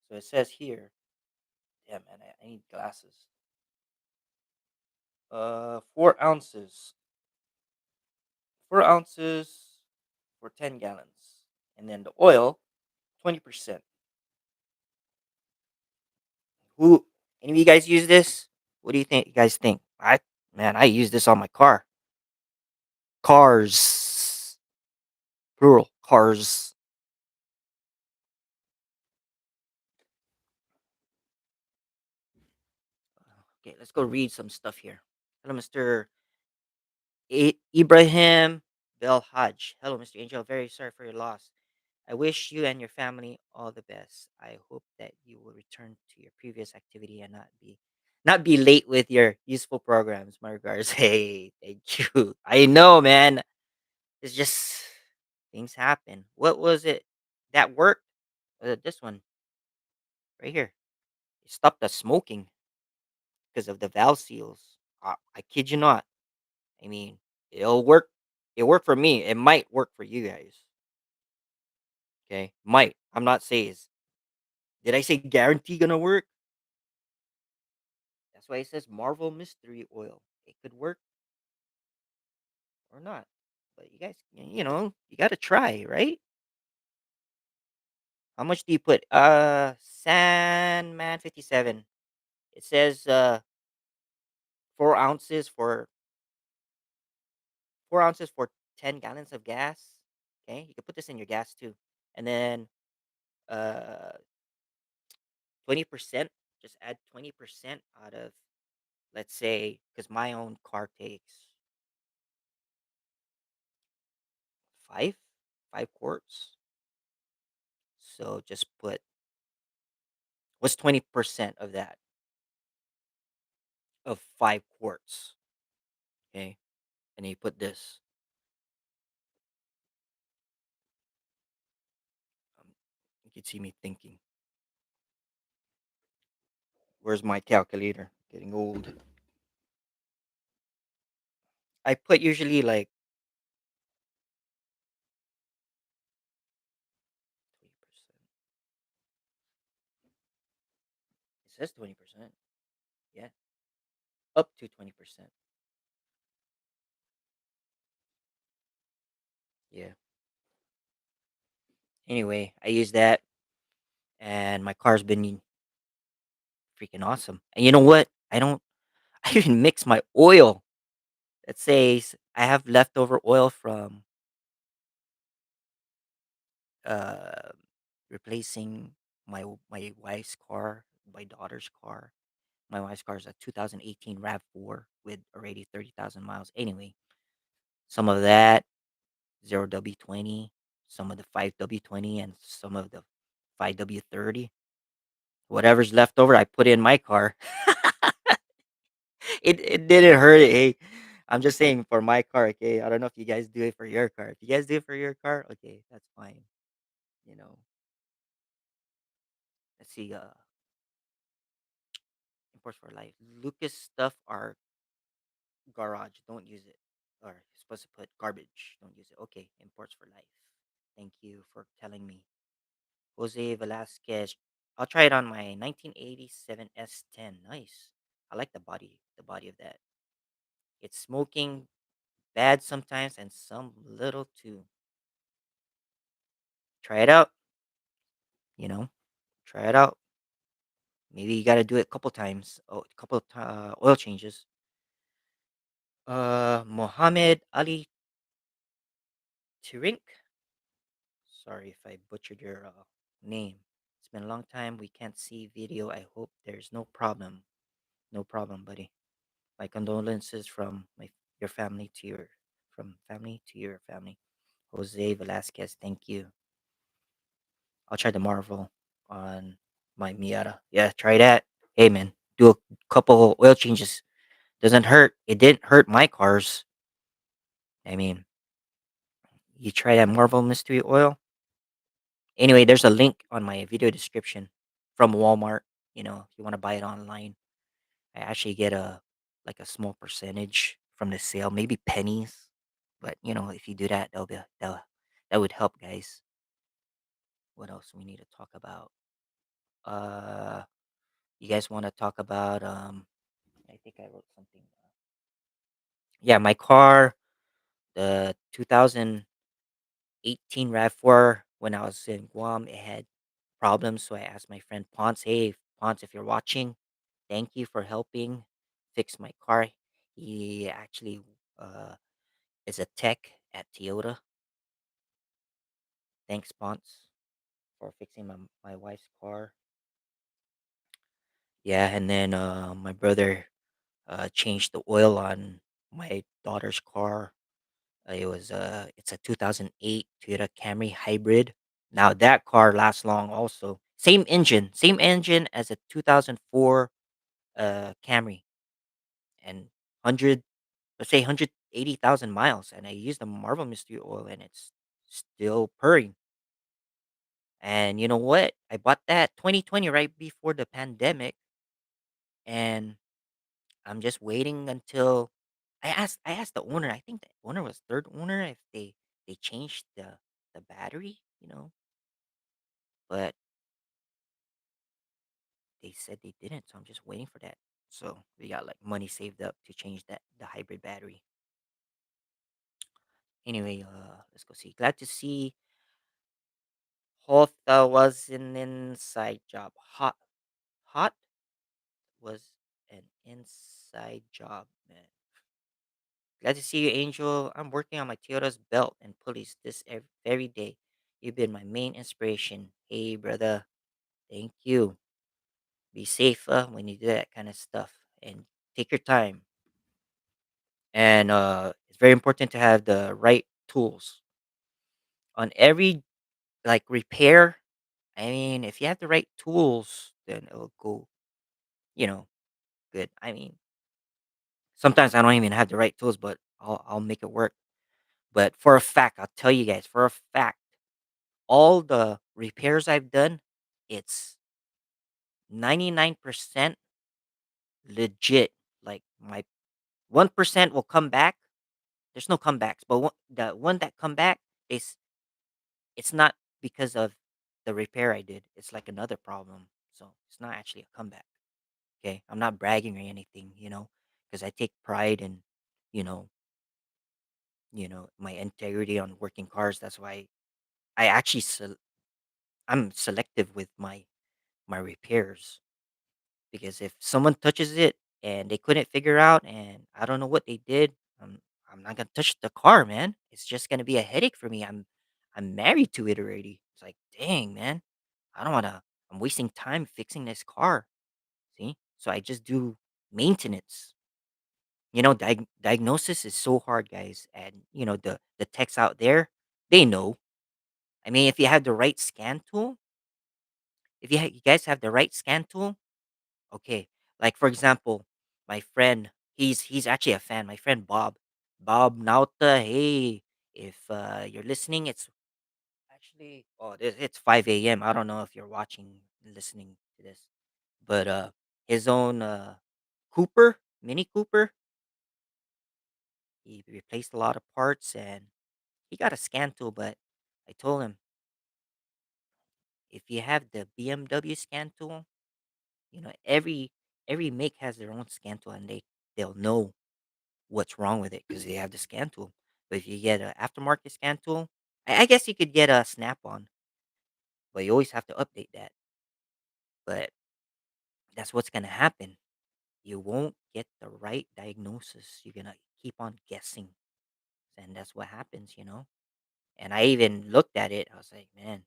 [SPEAKER 1] So it says here. Damn man, I need glasses. 4 ounces. 4 ounces for 10 gallons. And then the oil, 20%. Who any of you guys use this? What do you think? You guys think? I use this on my car. Cars, plural. Cars. Okay, let's go read some stuff here. Hello, Mr. Ibrahim Bel Hajj. Hello, Mr. Angel. Very sorry for your loss. I wish you and your family all the best. I hope that you will return to your previous activity and not be late with your useful programs. My regards. Hey, thank you. I know, man. It's just things happen. What was it that worked? This one right here. It stopped the smoking because of the valve seals. I kid you not. I mean, it'll work. It worked for me. It might work for you guys. Okay, might. I'm not saying. Did I say guarantee gonna work? That's why it says Marvel Mystery Oil. It could work or not. But you guys, you got to try, right? How much do you put? Sandman 57. It says 4 ounces for 4 ounces for 10 gallons of gas. Okay, you can put this in your gas too, and then uh 20%. Just add 20% out of, let's say, because my own car takes five 5 quarts. So just put, what's 20% of that, of 5 quarts? Okay, and then you put this. You can see me thinking. Where's my calculator? Getting old. I put usually like 20%. It says 20%. Yeah, up to 20%. Yeah. Anyway, I use that, and my car's been freaking awesome. And you know what? I even mix my oil. Let's say I have leftover oil from uh replacing my wife's car, my daughter's car. My wife's car is a 2018 RAV4 with already 30,000 miles. Anyway, some of that 0W20, some of the 5W20, and some of the 5W30. Whatever's left over, I put in my car. It didn't hurt. Hey, I'm just saying for my car. Okay, I don't know if you guys do it for your car. If you guys do it for your car, okay, that's fine. You know, let's see. Imports for life. Lucas stuff are garage. Don't use it. Or you're supposed to put garbage. Don't use it. Okay, imports for life. Thank you for telling me. Jose Velasquez. I'll try it on my 1987 S10. Nice. I like the body of that. It's smoking bad sometimes and some little too. Try it out, you know. Try it out. Maybe you got to do it a couple times. Oh, a couple of oil changes. Mohammed Ali Tirink. Sorry if I butchered your name. It's been a long time. We can't see video. I hope there's no problem. No problem, buddy. My condolences from your family to your from family to your family. Jose Velasquez, thank you. I'll try the Marvel on my Miata. Yeah, try that. Hey man, do a couple oil changes. Doesn't hurt. It didn't hurt my cars. I mean, you try that Marvel Mystery Oil. Anyway, there's a link on my video description from Walmart. If you want to buy it online, I actually get a small percentage from the sale, maybe pennies. But if you do that, that would help, guys. What else we need to talk about? Uh, you guys want to talk about? I think I wrote something. Yeah, my car, the 2018 Rav4. When I was in Guam, it had problems. So I asked my friend Ponce, "Hey, Ponce, if you're watching, thank you for helping fix my car. He actually uh, is a tech at Toyota. Thanks, Ponce, for fixing my wife's car. Yeah, and then my brother changed the oil on my daughter's car. It's a 2008 Toyota Camry hybrid. Now that car lasts long also. Same engine as a 2004 Camry, and 100, let's say 180,000 miles, and I used the Marvel Mystery oil and it's still purring. And you know what? I bought that 2020 right before the pandemic, and I'm just waiting until I asked the owner. I think the owner was third owner if they changed the battery. But they said they didn't, so I'm just waiting for that. So we got like money saved up to change the hybrid battery. Anyway, let's go see. Glad to see Hotha was an inside job. Hot was an inside job, man. Glad to see you, Angel. I'm working on my Toyota's belt and pulleys this very day. You've been my main inspiration. Hey, brother. Thank you. Be safe when you do that kind of stuff and take your time. And it's very important to have the right tools on every like repair. I mean, if you have the right tools, then it'll go, you know, good. I mean, sometimes I don't even have the right tools, but I'll make it work. But for a fact, I'll tell you guys for a fact, all the repairs I've done, it's 99% legit. Like my 1% will come back. There's no comebacks, but the one that come back is it's not because of the repair I did. It's like another problem. So it's not actually a comeback. Okay, I'm not bragging or anything, because I take pride in, you know, my integrity on working cars. That's why I actually I'm selective with my repairs, because if someone touches it and they couldn't figure out and I don't know what they did, I'm not gonna touch the car, man. It's just gonna be a headache for me. I'm married to it already. It's like, dang, man, I don't wanna. I'm wasting time fixing this car. See, so I just do maintenance. Diagnosis is so hard, guys, and the techs out there, they know. I mean, if you have the right scan tool, if you guys have the right scan tool, okay. Like for example, my friend, he's actually a fan. My friend Bob Nauta. Hey, if you're listening, it's actually it's 5 a.m. I don't know if you're watching, listening to this, but his own Cooper, Mini Cooper, he replaced a lot of parts and he got a scan tool. But I told him, if you have the BMW scan tool, every make has their own scan tool, and they'll know what's wrong with it because they have the scan tool. But if you get an aftermarket scan tool, I guess you could get a Snap on, but you always have to update that. But that's what's gonna happen. You won't get the right diagnosis. You're gonna keep on guessing, and that's what happens. And I even looked at it. I was like, man,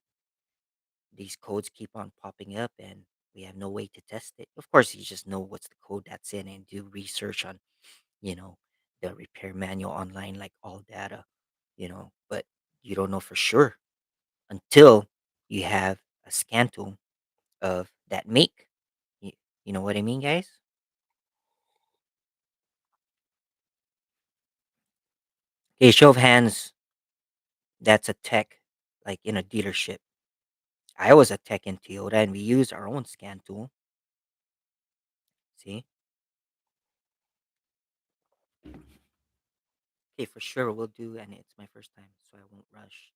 [SPEAKER 1] these codes keep on popping up, and we have no way to test it. Of course, you just know what's the code that's in and do research on, you know, the repair manual online, like all data. But you don't know for sure until you have a scan tool of that make. You, you know what I mean, guys? Okay, show of hands. That's a tech, like in a dealership. I was a tech in Toyota, and we use our own scan tool. See? Okay, for sure we'll do, and it's my first time, so I won't rush.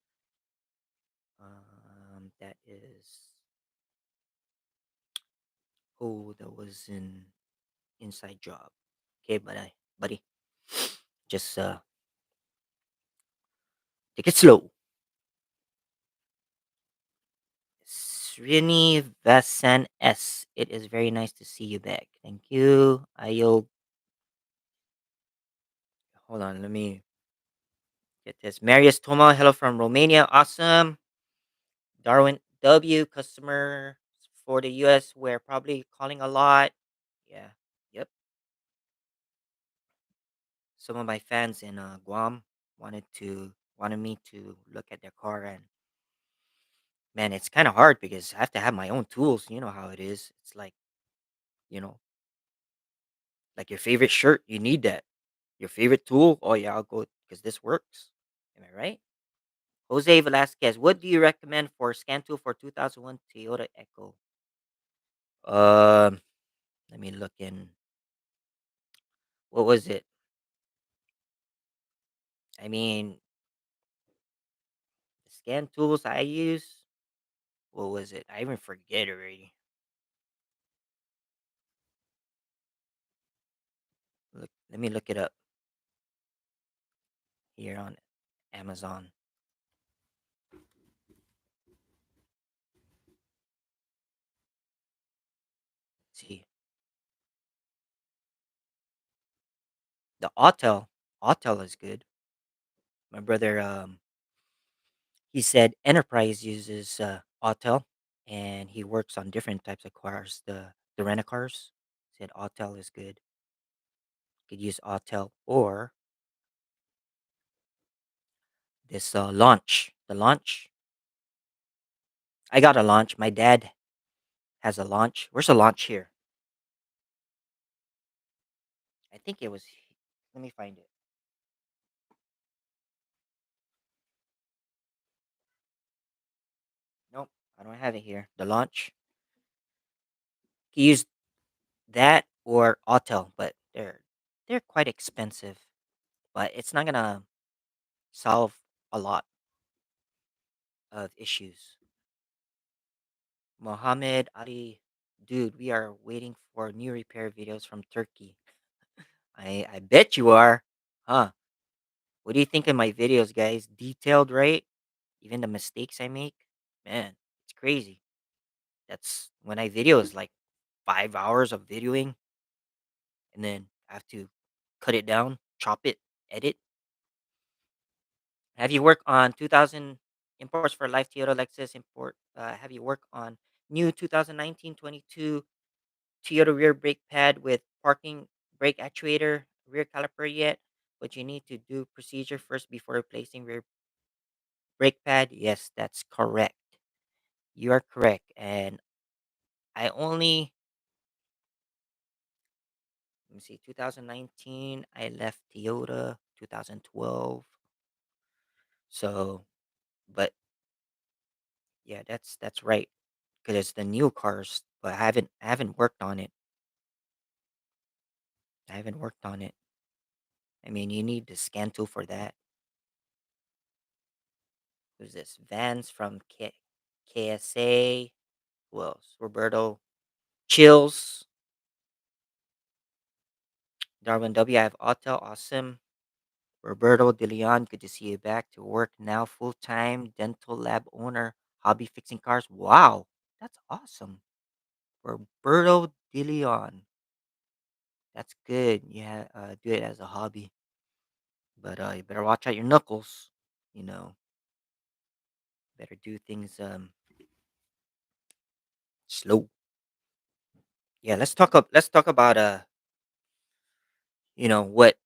[SPEAKER 1] That is. Oh, that was an inside job. Okay, buddy, just take it slow. Srini Vasan S. It is very nice to see you back. Thank you. Ayo, hold on. Let me get this. Marius Toma, hello from Romania. Awesome. Darwin W, customer for the US. We're probably calling a lot. Yeah. Yep. Some of my fans in Guam wanted me to look at their car, and man, it's kind of hard because I have to have my own tools. You know how it is. It's like, you know, like your favorite shirt, you need that. Your favorite tool, oh yeah, I'll go because this works. Am I right? Jose Velasquez, what do you recommend for scan tool for 2001 Toyota Echo? Um, Let me look in. What was it? I mean, the scan tools I use. What was it? I even forget already. Look, let me look it up here on Amazon. See, the Autel is good. My brother, he said Enterprise uses Autel, and he works on different types of cars. The rent a cars. Said Autel is good. Could use Autel or this launch. The launch. I got a launch. My dad has a launch. Where's the launch here? I think it was. Let me find it. Nope, I don't have it here. The launch. You use that or Autel, but they're quite expensive. But it's not gonna solve a lot of issues. Mohammed Ali, dude, we are waiting for new repair videos from Turkey. I bet you are, huh? What do you think of my videos, guys? Detailed, right? Even the mistakes I make, man, it's crazy. That's when I video is like 5 hours of videoing, and then I have to cut it down, chop it, edit. Have you worked on 2000 imports for Life Toyota Lexus import? Have you worked on new 2019-22 Toyota rear brake pad with parking brake actuator, rear caliper yet? But you need to do procedure first before replacing rear brake pad. Yes, that's correct. You are correct. And I only, let me see, 2019, I left Toyota, 2012. So, but yeah, that's right. Because it's the new cars, but I haven't worked on it. I haven't worked on it. I mean, you need the scan tool for that. Who's this? Vans from KSA. Who else? Roberto Chills. Darwin W. I have Auto. Awesome. Roberto De Leon. Good to see you back to work now. Full time dental lab owner. Hobby fixing cars. Wow. That's awesome. Roberto De Leon. That's good. Yeah, do it as a hobby. But you better watch out your knuckles. You know, better do things slow. Yeah, let's talk about what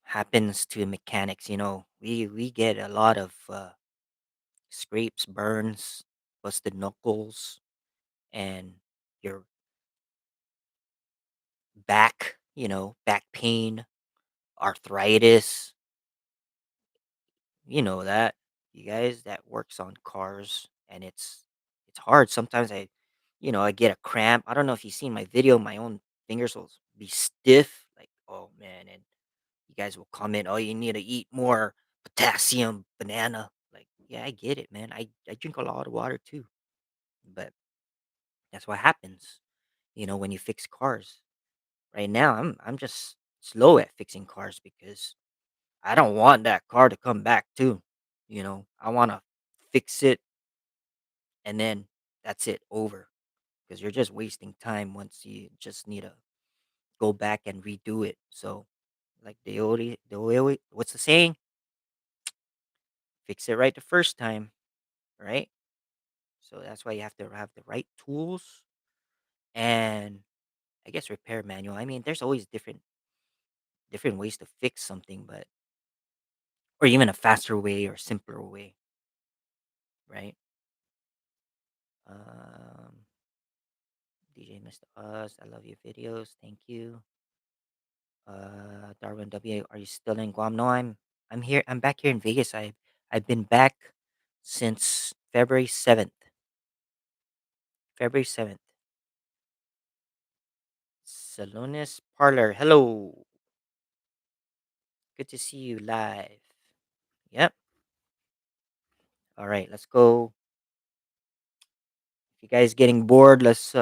[SPEAKER 1] happens to mechanics. We get a lot of scrapes, burns, busted knuckles, and your back, back pain, arthritis. You know that. You guys that works on cars, and it's hard. Sometimes I get a cramp. I don't know if you've seen my video, my own fingers will be stiff, like, oh man, and you guys will comment, oh, you need to eat more potassium, banana. Like, yeah, I get it, man. I drink a lot of water too. But that's what happens, when you fix cars. Right now, I'm just slow at fixing cars because I don't want that car to come back too. I want to fix it and then That's it, over. Because you're just wasting time once you just need to go back and redo it. So, like what's the saying? Fix it right the first time, right? So that's why you have to have the right tools and I guess repair manual. I mean, there's always different ways to fix something, but or even a faster way or simpler way, right? Um, DJ Mr. Us, I love your videos. Thank you. Darwin W, are you still in Guam? No, I'm here. I'm back here in Vegas. I've been back since February 7th. February 7th. Salonis Parlor. Hello. Good to see you live. Yep. All right, let's go. If you guys getting bored, let's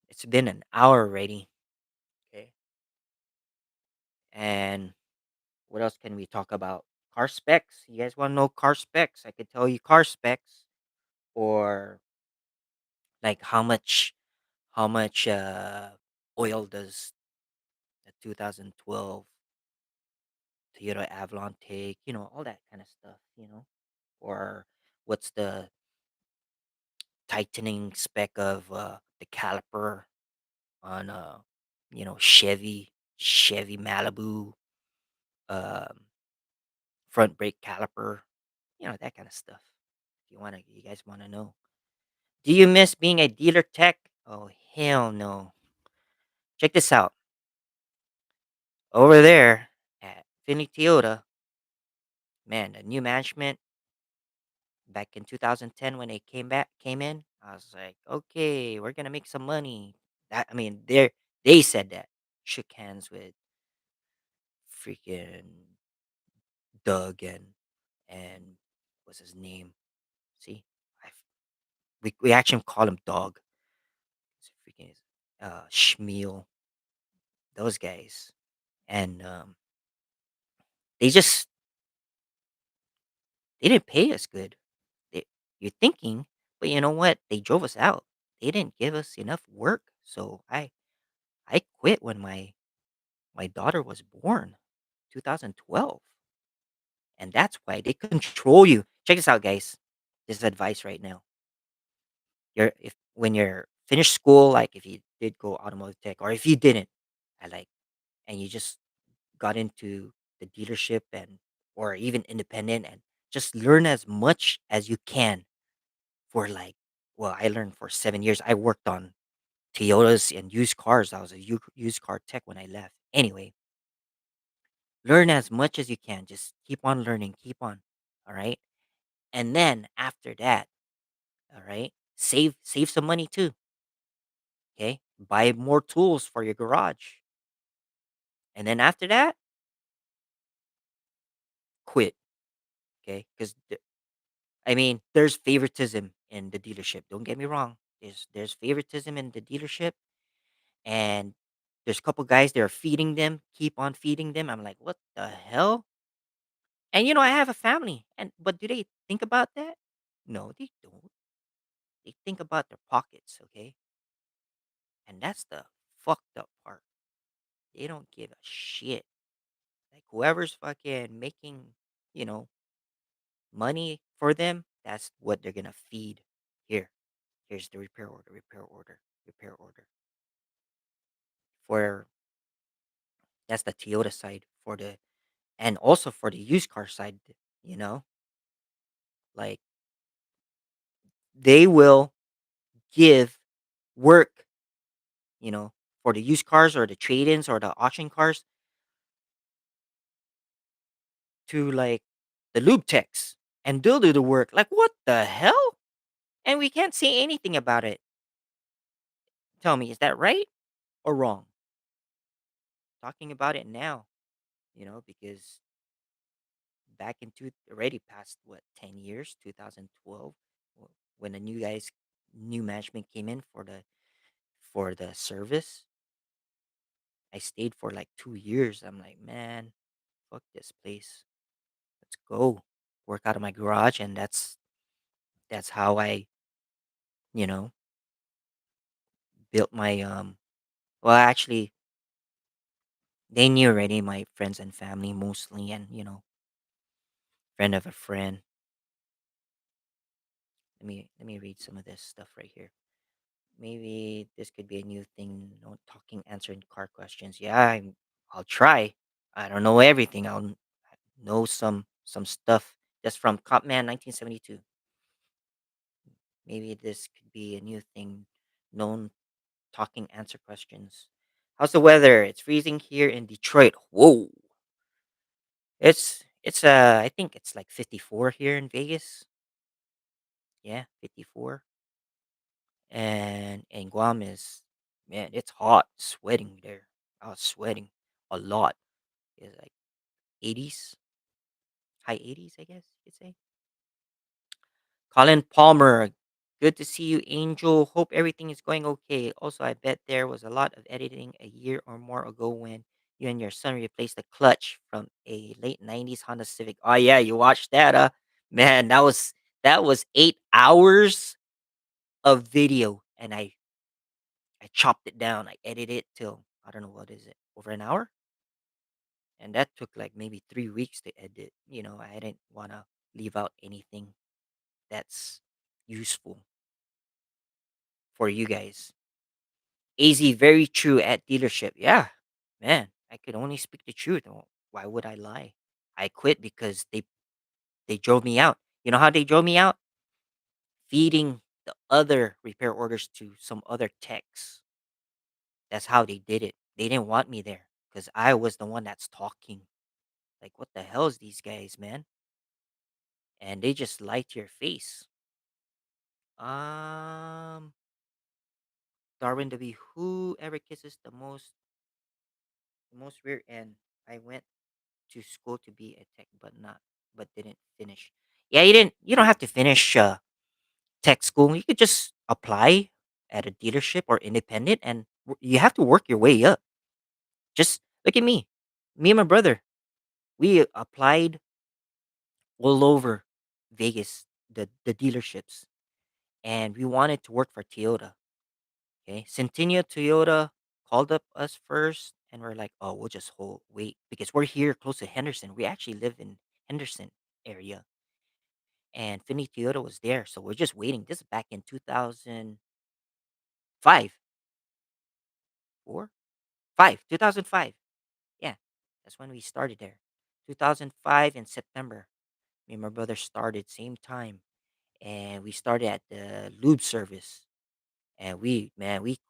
[SPEAKER 1] it's been an hour already. Okay. And what else can we talk about? Car specs. You guys want to know car specs? I could tell you car specs or like how much oil does the 2012 Toyota Avalon take, all that kind of stuff. Or what's the tightening spec of the caliper on Chevy Malibu, um front brake caliper, that kind of stuff. If you guys want to know. Do you miss being a dealer tech? Oh, hell no. Check this out. Over there at Finley Toyota, man, the new management back in 2010 when they came in, I was like, okay, we're gonna make some money. They said that. Shook hands with freaking Doug and what's his name? See, I, we actually call him Dog. It's freaking Schmiel, those guys, and they just they didn't pay us good. They, you're thinking, but you know what? They drove us out. They didn't give us enough work, so I quit when my daughter was born, 2012, and that's why they control you. Check this out, guys. This is advice right now. You're if when you're finished school, like if you did go automotive tech, or if you didn't, I like, and you just got into the dealership and or even independent, and just learn as much as you can for like. Well, I learned for 7 years. I worked on Toyotas and used cars. I was a used car tech when I left. Anyway, learn as much as you can. Just keep on learning, keep on. All right. And then after that, all right, save some money too. Okay. Buy more tools for your garage. And then after that, quit. Okay. Because I mean, there's favoritism in the dealership. Don't get me wrong. There's favoritism in the dealership, and there's a couple guys that are feeding them, keep on feeding them. I'm like, what the hell? And I have a family, and but do they think about that? No, they don't. They think about their pockets, okay? And that's the fucked up part. They don't give a shit. Like whoever's fucking making, you know, money for them, that's what they're gonna feed. Here, here's the repair order, repair order, repair order. For that's the Toyota side for the and also for the used car side, you know, like they will give work, for the used cars or the trade-ins or the auction cars to like the lube techs and they'll do the work. Like what the hell? And we can't say anything about it. Tell me, is that right or wrong? Talking about it now, because back in two already past what 10 years, 2012, when the new management came in for the service, I stayed for like 2 years. I'm like, man, fuck this place. Let's go work out of my garage, and That's how I, you know, built my well, actually, they knew already, my friends and family mostly, and friend of a friend. Let me read some of this stuff right here. Maybe this could be a new thing. No talking, answering car questions. Yeah, I'll try. I don't know everything. I'll know some stuff just from Copman 1972. Maybe this could be a new thing. Known talking, answer questions. How's the weather? It's freezing here in Detroit. Whoa, I think it's like 54 here in Vegas. Yeah, 54. And Guam is, man, it's hot, sweating there. I was sweating a lot. It's like 80s, high 80s, I guess you could say. Colin Palmer, good to see you, Angel. Hope everything is going okay. Also, I bet there was a lot of editing a year or more ago when you and your son replaced the clutch from a late 90s Honda Civic. Oh yeah, you watched that, man, that was 8 hours of video, and I chopped it down. I edited it till, I don't know, what is it, over an hour, and that took like maybe 3 weeks to edit. I didn't want to leave out anything that's useful for you guys. Az, very true at dealership. Yeah, man, I could only speak the truth. Why would I lie? I quit because they drove me out. You know how they drove me out? Feeding the other repair orders to some other techs. That's how they did it. They didn't want me there because I was the one that's talking. Like, what the hell is these guys, man? And they just lie to your face. Um, Darwin W. Whoever kisses the most weird, and I went to school to be a tech, but didn't finish. Yeah, you don't have to finish tech school. You could just apply at a dealership or independent, and you have to work your way up. Just look at me. Me and my brother, we applied all over Vegas, the dealerships, and we wanted to work for Toyota. Okay, Centennial Toyota called up us first, and we're like, "Oh, we'll just wait because we're here close to Henderson. We actually live in Henderson area, and Finney Toyota was there, so we're just waiting." This is back in 2005, 2005. Yeah, that's when we started there. 2005 in September. Me and my brother started same time, and we started at the lube service. And we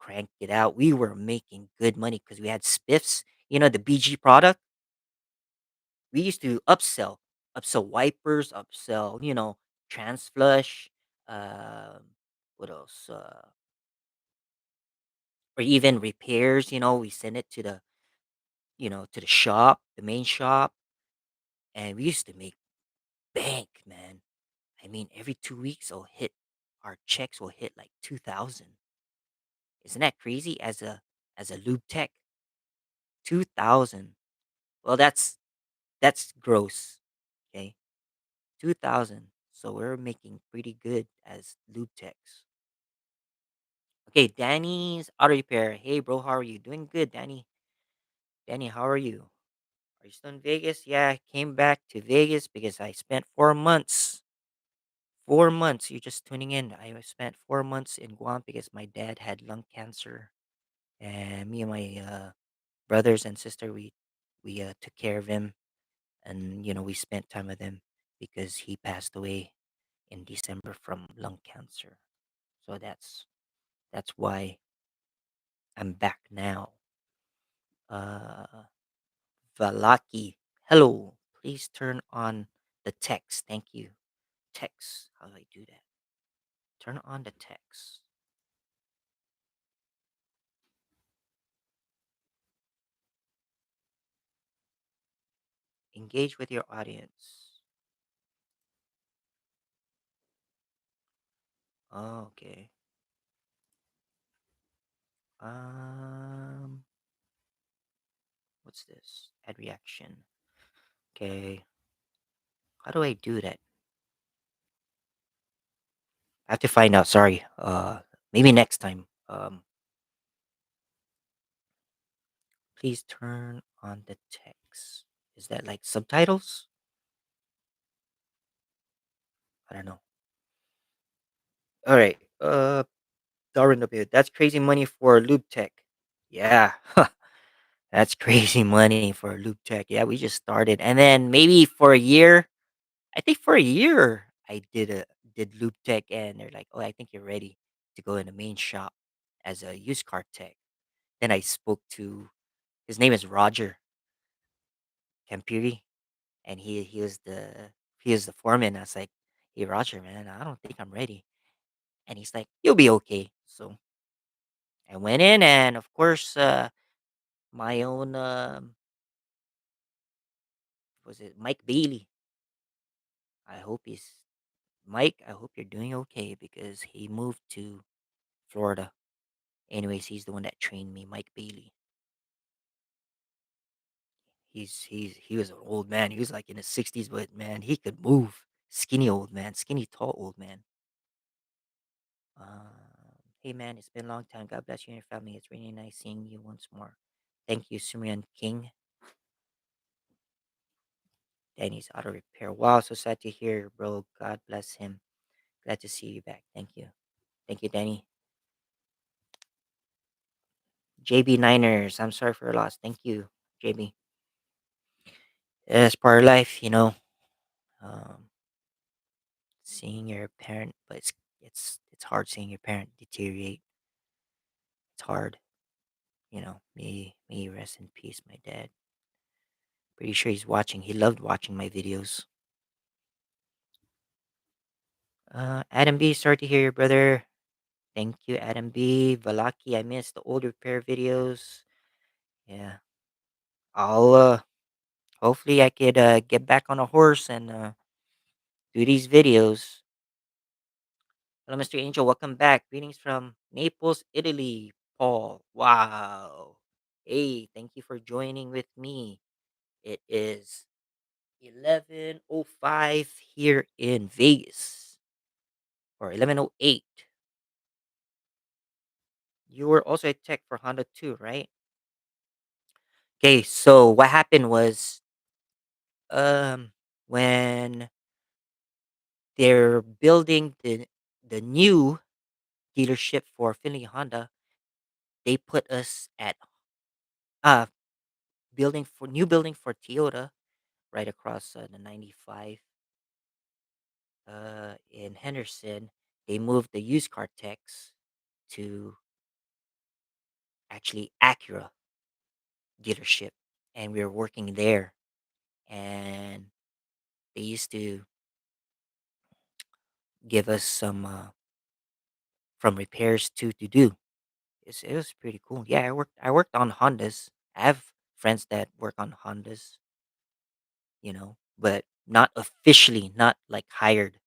[SPEAKER 1] cranked it out. We were making good money because we had spiffs. The BG product. We used to upsell wipers, upsell, trans flush. What else? Or even repairs. We send it to the shop, the main shop, and we used to make bank, man. I mean, every 2 weeks, our checks will hit like 2,000. Isn't that crazy? As a lube tech, 2,000. Well, that's gross. Okay, 2,000. So we're making pretty good as lube techs. Okay, Danny's auto repair. Hey, bro, how are you? Doing good, Danny. Danny, how are you? Are you still in Vegas? Yeah, I came back to Vegas because I spent 4 months. 4 months. You're just tuning in. I spent 4 months in Guam because my dad had lung cancer, and me and my brothers and sister, we took care of him, and we spent time with him because he passed away in December from lung cancer. So that's why I'm back now. Uh, Valaki, hello. Please turn on the text. Thank you. Text. How do I do that? Turn on the text. Engage with your audience. Oh, okay. Um, what's this? Add reaction. Okay. How do I do that? I have to find out. Sorry. Maybe next time. Please turn on the text. Is that like subtitles? I don't know. All right. Darwin W. That's crazy money for loop tech. Yeah. That's crazy money for loop tech. Yeah, we just started. And then maybe for a year, I think for a year I did loop tech and they're like, "Oh, I think you're ready to go in the main shop as a used car tech." Then I spoke to his name is Roger Campiri and he was the foreman. I was like, "Hey Roger, man, I don't think I'm ready." And he's like, "You'll be okay." So I went in and of course my own was it Mike Bailey. I hope he's Mike, I hope you're doing okay because he moved to Florida. Anyways, he's the one that trained me, Mike Bailey. He was an old man. He was like in his 60s, but man, he could move. Skinny old man, skinny tall old man. Hey man, it's been a long time. God bless you and your family. It's really nice seeing you once more. Thank you, Sumrian King. Danny's auto repair. Wow, so sad to hear, bro. God bless him. Glad to see you back. Thank you. Thank you, Danny. JB Niners. I'm sorry for your loss. Thank you, JB. Yeah, it's part of life, Um, seeing your parent, but it's hard seeing your parent deteriorate. It's hard, May he rest in peace, my dad. Pretty sure he's watching. He loved watching my videos. Adam B, sorry to hear your brother. Thank you, Adam B. Valaki, I missed the old repair videos. Yeah, I'll hopefully I could get back on a horse and do these videos. Hello, Mr. Angel. Welcome back. Greetings from Naples, Italy. Paul. Wow. Hey, thank you for joining with me. It is 11:05 here in Vegas, or 11:08. You were also a tech for Honda too, right? Okay, so what happened was um when they're building the new dealership for Finley Honda, they put us at uh building for Toyota right across the 95 in Henderson. They moved the used car techs to actually Acura dealership, and we were working there. And they used to give us some from repairs to do. It was pretty cool. Yeah, I worked on Hondas. I have friends that work on Hondas, but not officially, not like hired.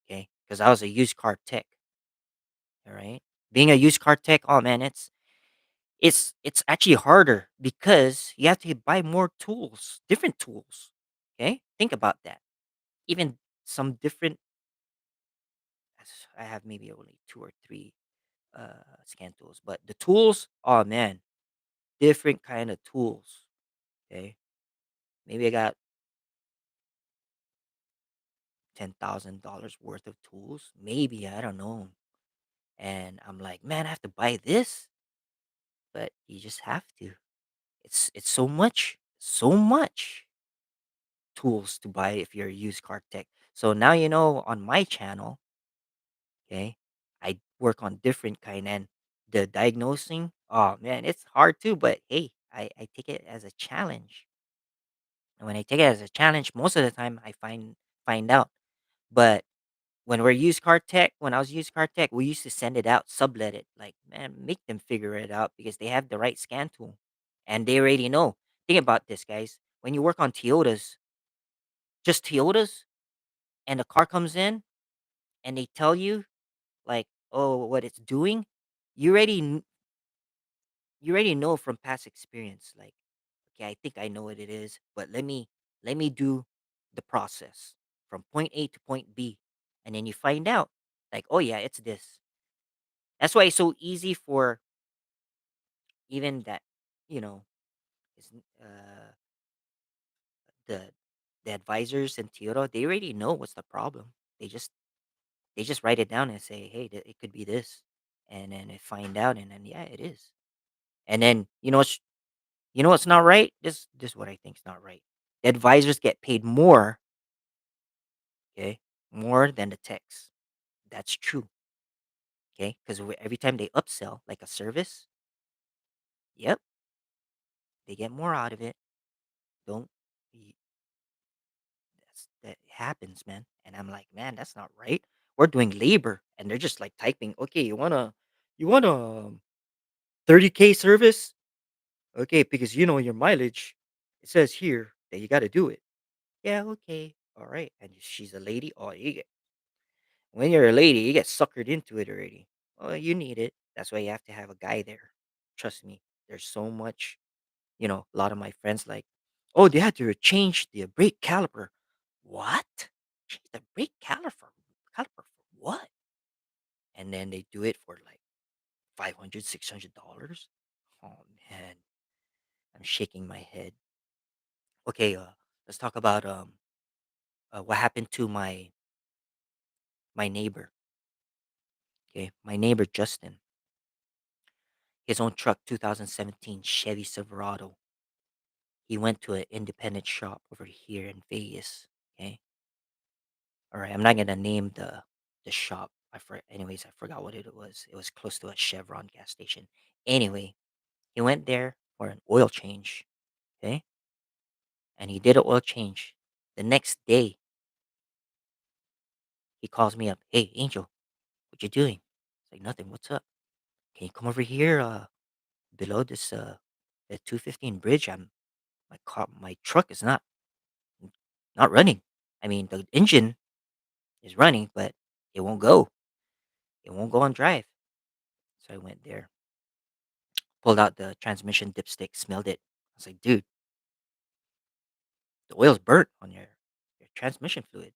[SPEAKER 1] Okay, because I was a used car tech. All right, being a used car tech, oh man, it's actually harder because you have to buy more tools, different tools. Okay, think about that. Even some different. I have maybe only two or three scan tools, but the tools, oh man, different kind of tools. Okay, maybe I got $10,000 worth of tools. Maybe I don't know. And I'm like, man, I have to buy this, but you just have to. It's so much tools to buy if you're a used car tech. So now on my channel, okay, I work on different kind and the diagnosing, oh man, it's hard too, but hey, I take it as a challenge. And when I take it as a challenge, most of the time I find out. But when I was used car tech, we used to send it out, sublet it. Like, man, make them figure it out because they have the right scan tool. And they already know. Think about this, guys. When you work on Toyotas, just Toyotas, and the car comes in and they tell you like, oh, what it's doing, you already you already know from past experience. Like, okay, I think I know what it is, but let me do the process from point A to point B, and then you find out. Like, oh yeah, it's this. That's why it's so easy for even that, you know, is the the advisors in Tiro, they already know what's the problem. They just they just write it down and say, hey, it could be this, and then they find out, and then yeah, it is. And then you know what's not right. This is what I think is not right. The advisors get paid more, okay, more than the techs. That's true, okay, because every time they upsell like a service, yep, they get more out of it. Don't y- that happens, man. And I'm like, man, that's not right. We're doing labor, and they're just like typing, okay, you want a 30K service, okay, because you know your mileage. It says here that you got to do it. Yeah, okay, all right. And she's a lady. Oh, you get when you're a lady, you get suckered into it already. Oh, you need it. That's why you have to have a guy there. Trust me. There's so much. A lot of my friends like, oh, they had to change the brake caliper. What? Change the brake caliper for what? And then they do it for like 500, $600. Oh man, I'm shaking my head. Okay, let's talk about what happened to my neighbor. Okay, my neighbor Justin, his own truck, 2017 Chevy Silverado. He went to an independent shop over here in Vegas. Okay, all right. I'm not gonna name the shop. Anyways, I forgot what it was. It was close to a Chevron gas station. Anyway, he went there for an oil change. Okay, and he did an oil change. The next day, he calls me up. Hey, Angel, what you doing? It's like nothing. What's up? Can you come over here? Below this the 215 bridge. My truck is not running. I mean, the engine is running, but it won't go. It won't go on drive. So I went there, pulled out the transmission dipstick, smelled it. I was like, dude, the oil's burnt on your transmission fluid.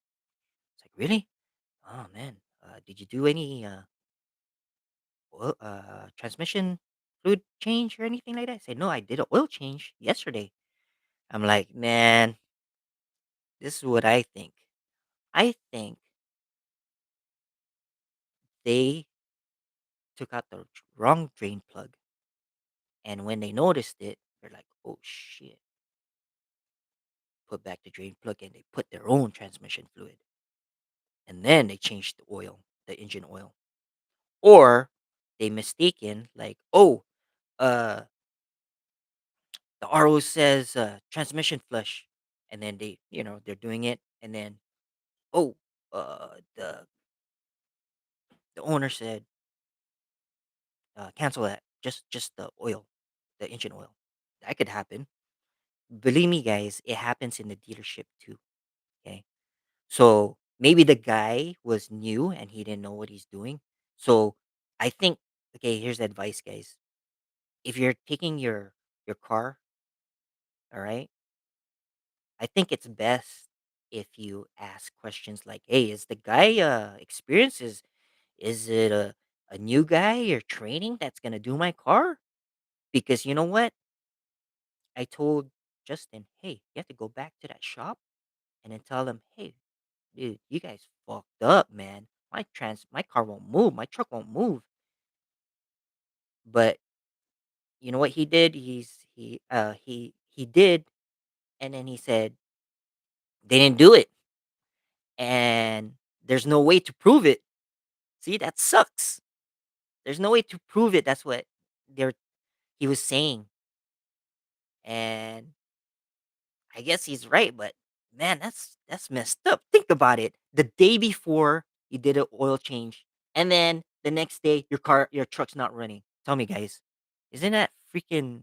[SPEAKER 1] It's like, really? Oh man, did you do any transmission fluid change or anything like that? I said, no, I did an oil change yesterday. I'm like, man, this is what I think. I think they took out the wrong drain plug, and when they noticed it, they're like, oh shit, put back the drain plug, and they put their own transmission fluid, and then they changed the oil, the engine oil. Or they mistaken like, "Oh, uh, the RO says, transmission flush," and then they're doing it, and then, "Oh, the owner said, cancel that, just the oil, the engine oil." That could happen. Believe me, guys, it happens in the dealership too, okay? So, maybe the guy was new and he didn't know what he's doing. So, I think okay, here's the advice, guys. If you're taking your car, all right, I think it's best if you ask questions like, "Hey, is the guy experienced? Is it a new guy you're training that's gonna do my car?" Because you know what? I told Justin, "Hey, you have to go back to that shop and then tell them, hey, dude, you guys fucked up, man. My car won't move. My truck won't move." But you know what he did? He did, and then he said they didn't do it, and there's no way to prove it. See, that sucks. There's no way to prove it. That's what they're he was saying, and I guess he's right. But man, that's messed up. Think about it. The day before you did an oil change, and then the next day your truck's not running. Tell me, guys, isn't that freaking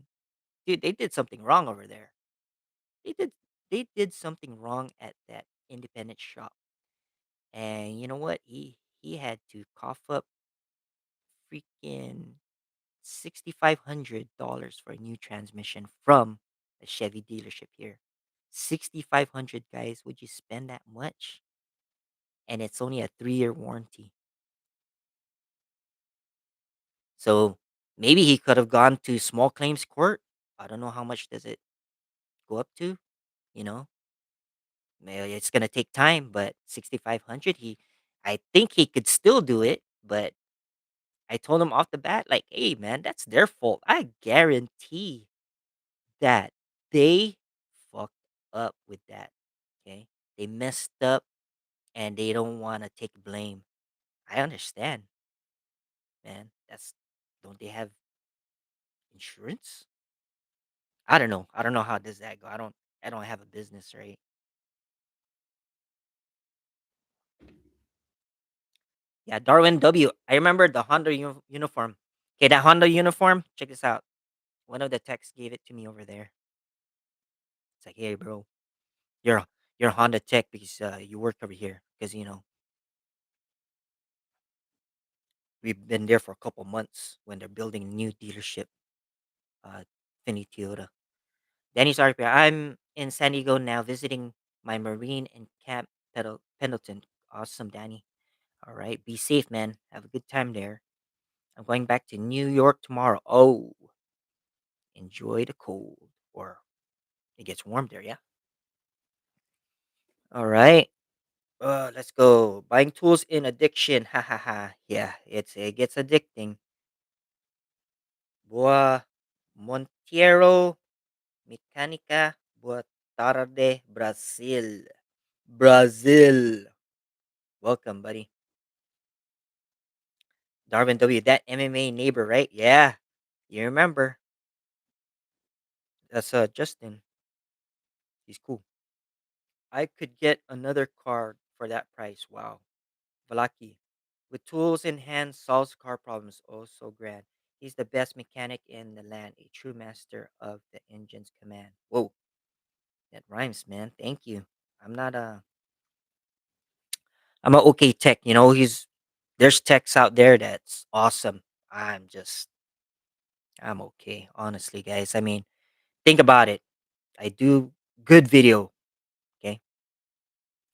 [SPEAKER 1] dude? They did something wrong over there. They did they did something wrong at that independent shop, and you know what? He had to cough up freaking $6,500 for a new transmission from a Chevy dealership here. 6,500, guys. Would you spend that much? And it's only a 3-year warranty. So maybe he could have gone to small claims court. I don't know how much does it go up to, you know. Maybe it's gonna take time, but 6,500, I think he could still do it, but I told him off the bat, like, hey man, that's their fault. I guarantee that they fucked up with that. Okay. They messed up and they don't wanna take blame. I understand, man. Don't they have insurance? I don't know. I don't know how does that go. I don't have a business, right? Yeah, Darwin W. I remember the Honda uniform. Okay, that Honda uniform. Check this out. One of the techs gave it to me over there. It's like, hey, bro, you're a Honda tech because you work over here. Because we've been there for a couple months when they're building a new dealership. Uh, Finney Toyota. Danny Sarpia. I'm in San Diego now, visiting my Marine in Camp Pendleton. Awesome, Danny. All right, be safe, man. Have a good time there. I'm going back to New York tomorrow. Oh, enjoy the cold, or it gets warm there. Yeah. All right. Let's go. Buying tools in addiction. Ha ha ha. Yeah, it gets addicting. Boa Monteiro Mecânica. Boa tarde, Brazil. Brazil. Welcome, buddy. Darwin W. That MMA neighbor, right? Yeah. You remember. That's Justin. He's cool. I could get another car for that price. Wow. Valaki. With tools in hand, solves car problems. Oh, so grand. He's the best mechanic in the land, a true master of the engine's command. Whoa, that rhymes, man. Thank you. I'm not a. I'm a okay tech. There's techs out there that's awesome. I'm just. I'm okay, honestly, guys. I mean, think about it. I do good video. Okay,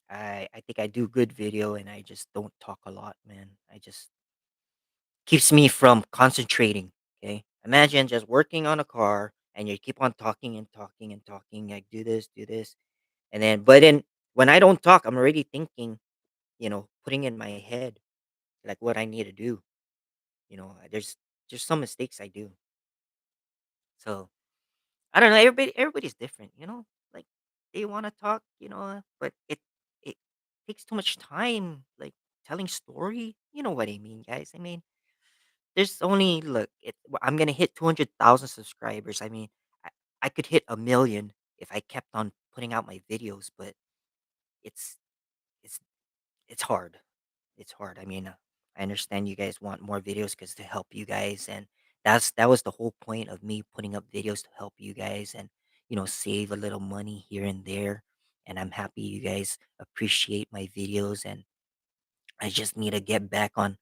[SPEAKER 1] I think I do good video, and I just don't talk a lot, man. I just keeps me from concentrating. Okay. Imagine just working on a car and you keep on talking and talking and talking, like do this. And then when I don't talk, I'm already thinking, putting in my head like what I need to do. There's some mistakes I do. So I don't know. Everybody's different, like they want to talk, but it takes too much time, like telling story. You know what I mean, guys? I mean, there's only look, I'm gonna hit 200,000 subscribers. I mean, I, I could hit a million if I kept on putting out my videos, but it's it's it's hard. It's hard. I mean, I understand you guys want more videos because to help you guys, and that was the whole point of me putting up videos to help you guys and save a little money here and there. And I'm happy you guys appreciate my videos, and I just need to get back on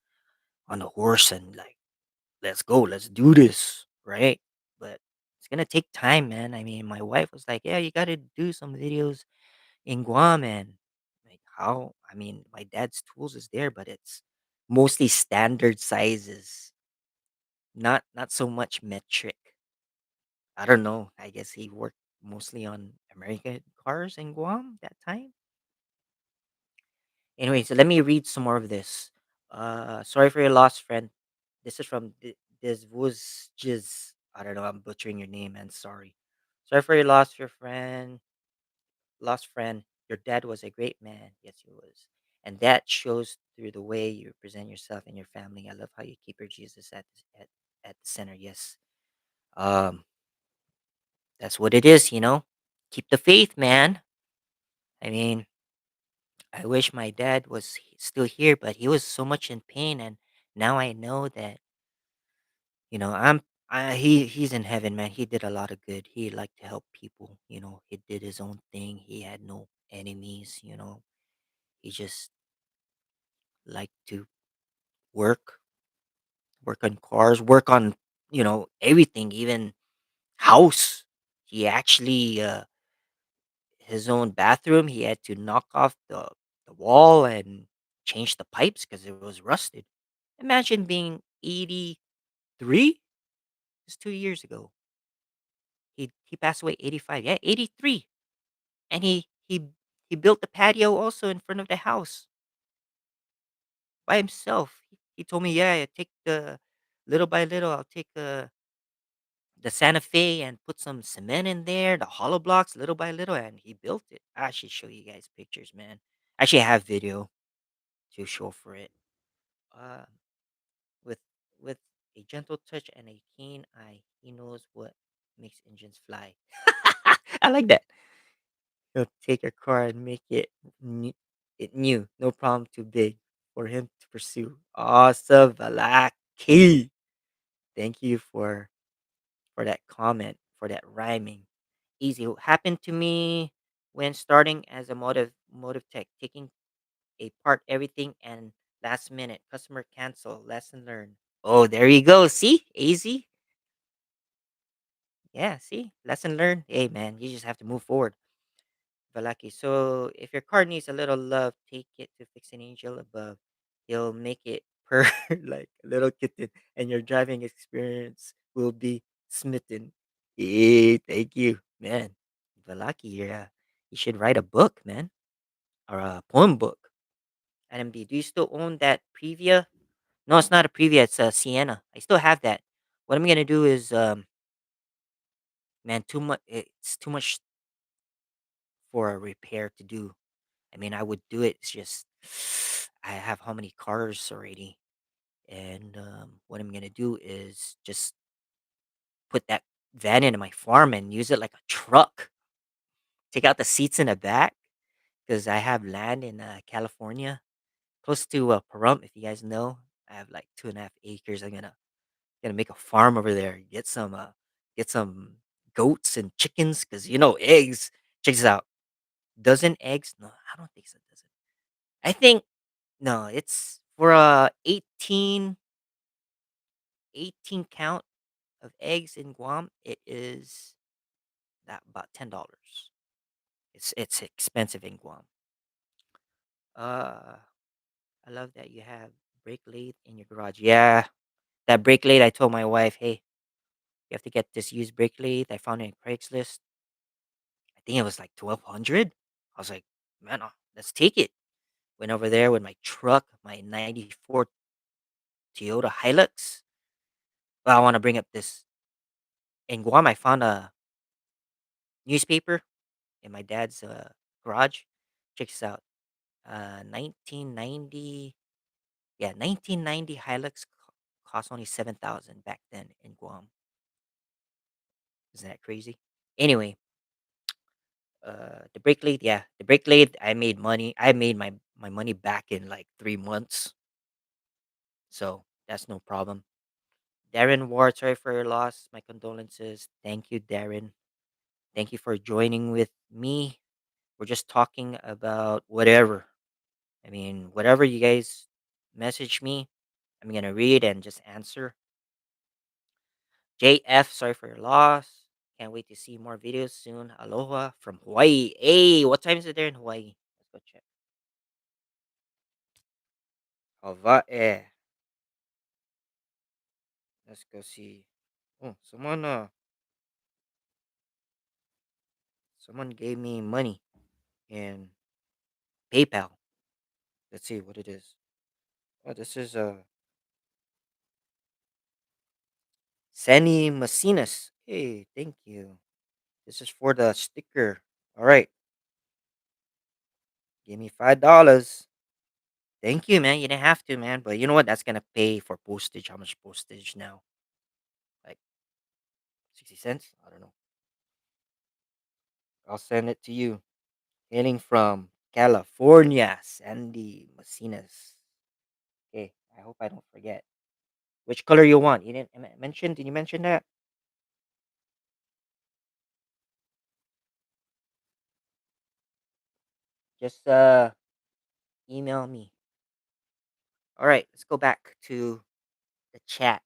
[SPEAKER 1] the horse and like let's go, let's do this, right? But it's gonna take time, man. I mean, my wife was like, "Yeah, you gotta do some videos in Guam," and like, how? I mean, my dad's tools is there, but it's mostly standard sizes, not so much metric. I don't know. I guess he worked mostly on American cars in Guam that time. Anyway, so let me read some more of this. Sorry for your loss, friend. This is from this was just I don't know. I'm butchering your name, and sorry. Sorry for your loss, your friend. Lost friend. Your dad was a great man. Yes, he was, and that shows through the way you present yourself and your family. I love how you keep your Jesus at the center. Yes, um, that's what it is. Keep the faith, man. I mean, I wish my dad was still here, but he was so much in pain, and now I know that he's in heaven, man. He did a lot of good. He liked to help people. He did his own thing. He had no enemies. He just liked to work, work on cars, work on everything, even house. He actually his own bathroom. He had to knock off the wall and change the pipes because it was rusted. Imagine being 80. 3? It's 2 years ago. He passed away 85. Yeah, 83. And he built the patio also in front of the house by himself. He told me, "Yeah, I take the little by little, I'll take the Santa Fe and put some cement in there, the hollow blocks little by little," and he built it. I should show you guys pictures, man. Actually, I have video to show for it. Uh, with with a gentle touch and a keen eye, he knows what makes engines fly. I like that. He'll take your car and make it new. No problem too big for him to pursue. Awesome, Valaki. Thank you for that comment, for that rhyming. Easy. It happened to me when starting as a motive tech, taking a part everything and last minute customer cancel. Lesson learned. Oh, there you go. See, easy. Yeah, see, lesson learned. Hey, man, you just have to move forward. Valaki. So if your car needs a little love, take it to fix an angel above. He'll make it purr like a little kitten, and your driving experience will be smitten. Hey, thank you, man. Valaki, you should write a book, man, or a poem book. NMD, do you still own that Previa? No, it's not a Previa. It's a Sienna. I still have that. What I'm gonna do is, man, too much. It's too much for a repair to do. I mean, I would do it. It's just I have how many cars already, and what I'm gonna do is just put that van into my farm and use it like a truck. Take out the seats in the back because I have land in California, close to Pahrump. If you guys know, I have like 2.5 acres. I'm gonna make a farm over there. Get some goats and chickens because eggs. Check this out. Dozen eggs? No, I don't think so. Dozen. I think no. It's for 18 count of eggs in Guam. It is that about $10. It's expensive in Guam. Uh, I love that you have brake lathe in your garage. Yeah, that brake lathe. I told my wife, hey, you have to get this used brake lathe. I found it in Craigslist. I think it was like 1,200. I was like, man, let's take it. Went over there with my truck, my '94 Toyota Hilux. Well, I want to bring up this in Guam. I found a newspaper in my dad's garage. Check this out. 1990. Yeah, 1990 Hilux cost only 7,000 back then in Guam. Isn't that crazy? Anyway, the brake lathe, yeah, the brake lathe. I made money. I made my money back in like 3 months, so that's no problem. Darren Ward, sorry for your loss. My condolences. Thank you, Darren. Thank you for joining with me. We're just talking about whatever. I mean, whatever you guys message me, I'm gonna read and just answer. JF, sorry for your loss. Can't wait to see more videos soon. Aloha from Hawaii. Hey, what time is it there in Hawaii? Let's go check. Hawaii. Let's go see. Oh, someone gave me money in PayPal. Let's see what it is. Oh, this is Sani Masinas. Hey, thank you. This is for the sticker. All right, give me $5. Thank you, man. You didn't have to, man. But you know what? That's gonna pay for postage. How much postage now? Like 60 cents? I don't know. I'll send it to you. Hailing from California, Sandy Masinas. Okay, I hope I don't forget. Which color you want? You didn't mention? Did you mention that? Just email me. All right, let's go back to the chat.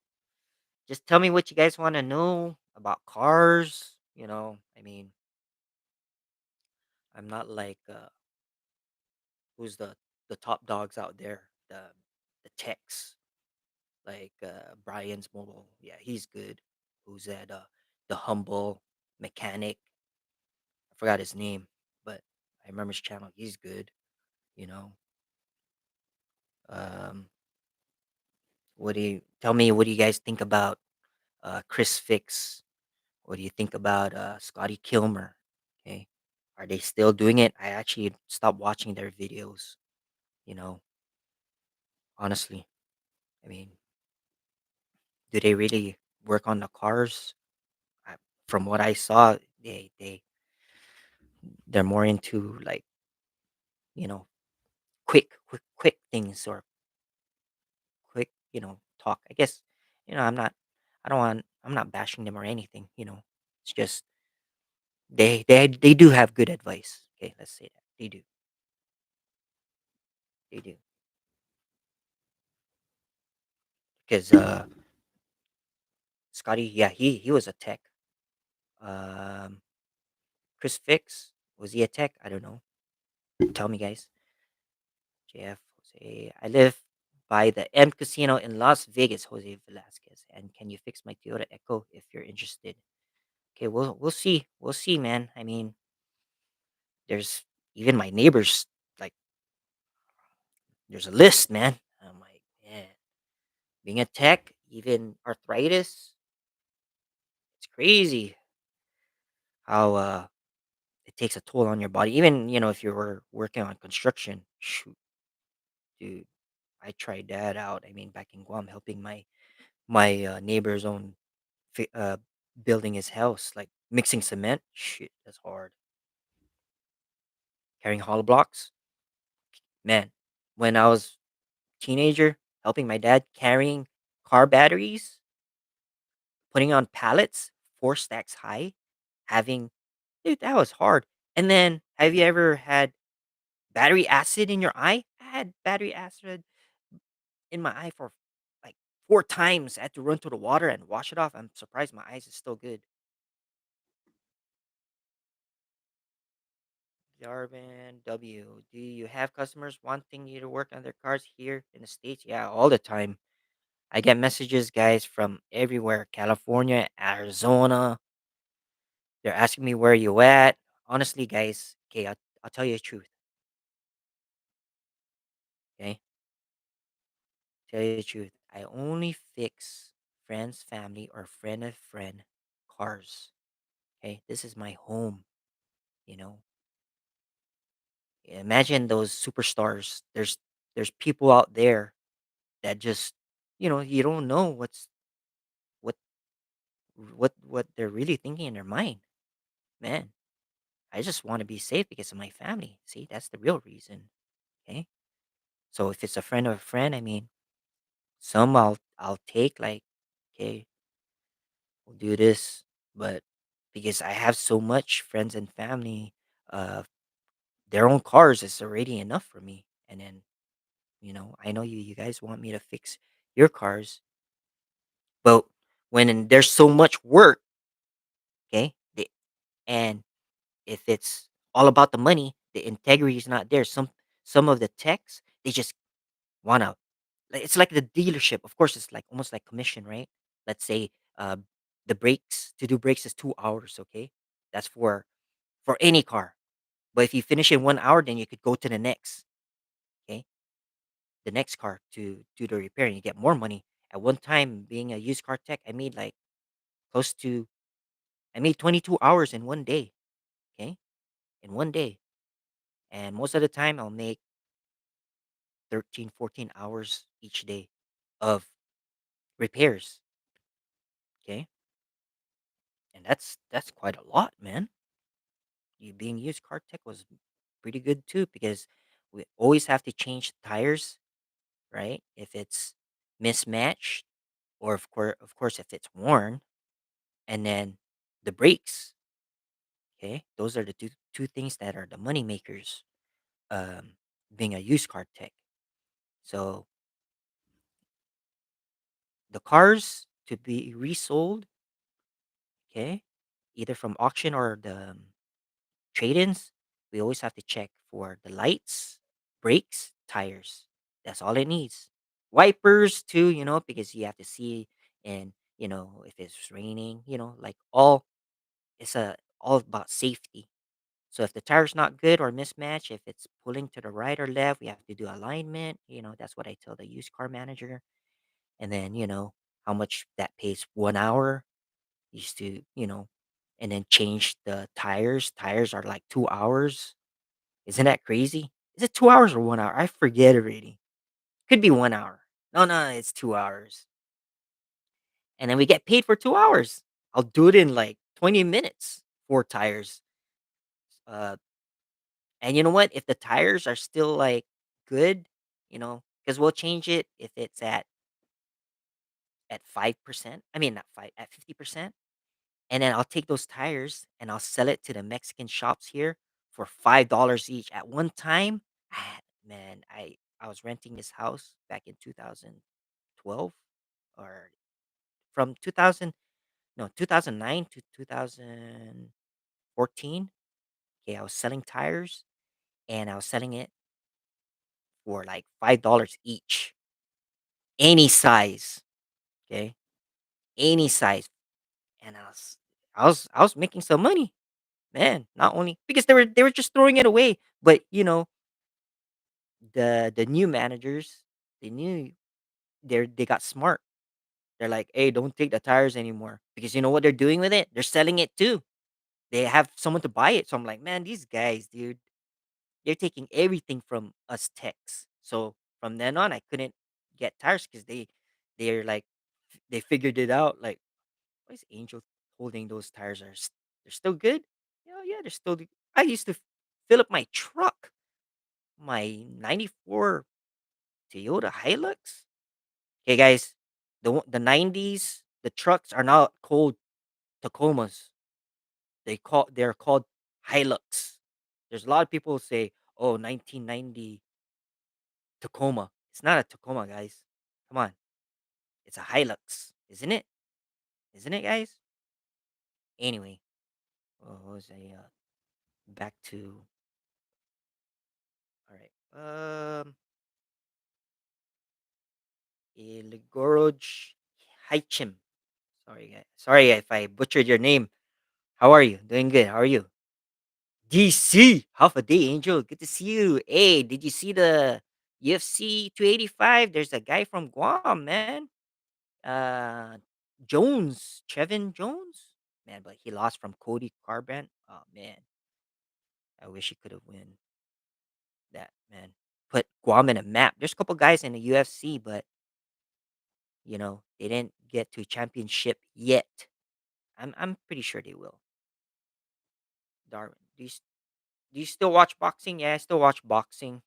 [SPEAKER 1] Just tell me what you guys want to know about cars. I mean, I'm not like who's the top dogs out there, the techs. like Brian's Mobile. Yeah, he's good. Who's that? The humble mechanic. I forgot his name, but I remember his channel. He's good. You know. Um, what do you tell me? What do you guys think about Chris Fix? What do you think about Scotty Kilmer? Okay, are they still doing it? I actually stopped watching their videos. You know, honestly, I mean, do they really work on the cars? I, from what I saw, they're more into like you know quick things or quick talk. I guess I don't want I'm not bashing them or anything. It's just they do have good advice. Okay, let's say that they do because Scotty, yeah, he was a tech. Um, Chris Fix, was he a tech? I don't know. Tell me, guys. JF Jose, I live by the M Casino in Las Vegas, Jose Velasquez. And can you fix my Toyota Echo if you're interested? Okay, we'll see. We'll see, man. I mean, there's even my neighbors like there's a list, man. I'm like, man, being a tech, even arthritis, it's crazy how it takes a toll on your body. Even if you were working on construction, shoot, dude, I tried that out. I mean, back in Guam, helping my neighbor's own fi- uh building his house, like mixing cement. Shit, that's hard. Carrying hollow blocks, man. When I was teenager, helping my dad carrying car batteries, putting on pallets, 4 stacks high, having dude, that was hard. And then, have you ever had battery acid in your eye? I had battery acid in my eye for like 4 times. I had to run to the water and wash it off. I'm surprised my eyes is still good. Jarvan W. Do you have customers wanting you to work on their cars here in the States? Yeah, all the time. I get messages, guys, from everywhere: California, Arizona. They're asking me where you at. Honestly, guys, okay, I'll tell you the truth. Okay, tell you the truth. I only fix friends, family, or friend of friend cars. Okay, this is my home. You know, imagine those superstars. There's people out there that just you don't know what what they're really thinking in their mind, man. I just want to be safe because of my family. See, that's the real reason. Okay, so if it's a friend of a friend, I mean, some I'll take, like, okay, we'll do this, but because I have so much friends and family, uh, their own cars is already enough for me. And then I know you guys want me to fix your cars, but when there's so much work, okay, and if it's all about the money, the integrity is not there. Some of the techs, they just wanna it's like the dealership. Of course, it's like almost like commission, right? Let's say uh the brakes to do brakes is 2 hours, okay? That's for any car. But if you finish in 1 hour, then you could go to the next, okay? The next car to do the repair and you get more money. At one time, being a used car tech, close to I made 22 hours in one day, okay? In one day. And most of the time I'll make 13, 14 hours each day of repairs. Okay. And that's quite a lot, man. You being used car tech was pretty good too because we always have to change tires, right? If it's mismatched, or of course if it's worn, and then the brakes. Okay. Those are the two things that are the money makers, um being a used car tech. So the cars to be resold, okay, either from auction or the trade-ins, we always have to check for the lights, brakes, tires. That's all it needs. wipers too, because you have to see, and if it's raining, like all about safety. So if the tire's not good or mismatched, if it's pulling to the right or left, we have to do alignment. That's what I tell the used car manager. And then, how much that pays 1 hour used to, and then change the tires. Tires are like 2 hours. Isn't that crazy? Is it 2 hours or 1 hour? I forget already. Could be 1 hour. No, no, it's 2 hours. And then we get paid for 2 hours. I'll do it in like 20 minutes, 4 tires. Uh, and you know what? If the tires are still like good, because we'll change it if it's at 5%. I mean, not five, at 50%. And then I'll take those tires and I'll sell it to the Mexican shops here for $5 each. At one time, man, I was renting this house back in 2012, or from 2000, no, 2009 to 2014. Okay, I was selling tires and I was selling it for like $5 each, any size. Okay, any size, and I was making some money, man. Not only because they were just throwing it away, but the new managers, they knew, they got smart. They're like, hey, don't take the tires anymore, because you know what they're doing with it? They're selling it too. They have someone to buy it. So I'm like, man, these guys, dude, they're taking everything from us techs. So from then on, I couldn't get tires because they're like, they figured it out. Like, why is Angel holding those tires? They're still good? Yeah, yeah, they're still. I used to fill up my truck, my '94 Toyota Hilux. Okay, guys, the '90s, the trucks are not called Tacomas. They're called Hilux. There's a lot of people who say, "Oh, 1990 Tacoma." It's not a Tacoma, guys. Come on, it's a Hilux, isn't it? Isn't it, guys? Anyway, what was I? Back to, all right. Iligoroj Haichim. Sorry, guys. Sorry if I butchered your name. How are you? Doing good. How are you? DC, half a day, Angel. Good to see you. Hey, did you see the UFC 285? There's a guy from Guam, man. Uh, Jones, Trevin Jones, man, but he lost from Cody Garbrandt. Oh man, I wish he could have win that, man. Put Guam in a map. There's a couple guys in the UFC, but they didn't get to championship yet. I'm pretty sure they will. Darwin, do you still watch boxing? Yeah, I still watch boxing.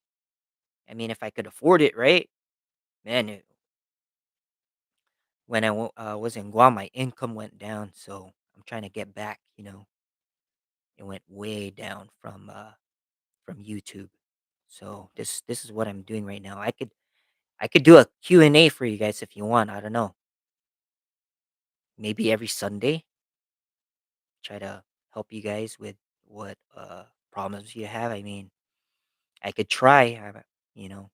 [SPEAKER 1] I mean, if I could afford it, right? Man, when was in Guam, my income went down, so I'm trying to get back. It went way down from YouTube. So this is what I'm doing right now. I could do a Q&A for you guys if you want. I don't know. Maybe every Sunday, try to help you guys with what problems you have. I mean, I could try. You know,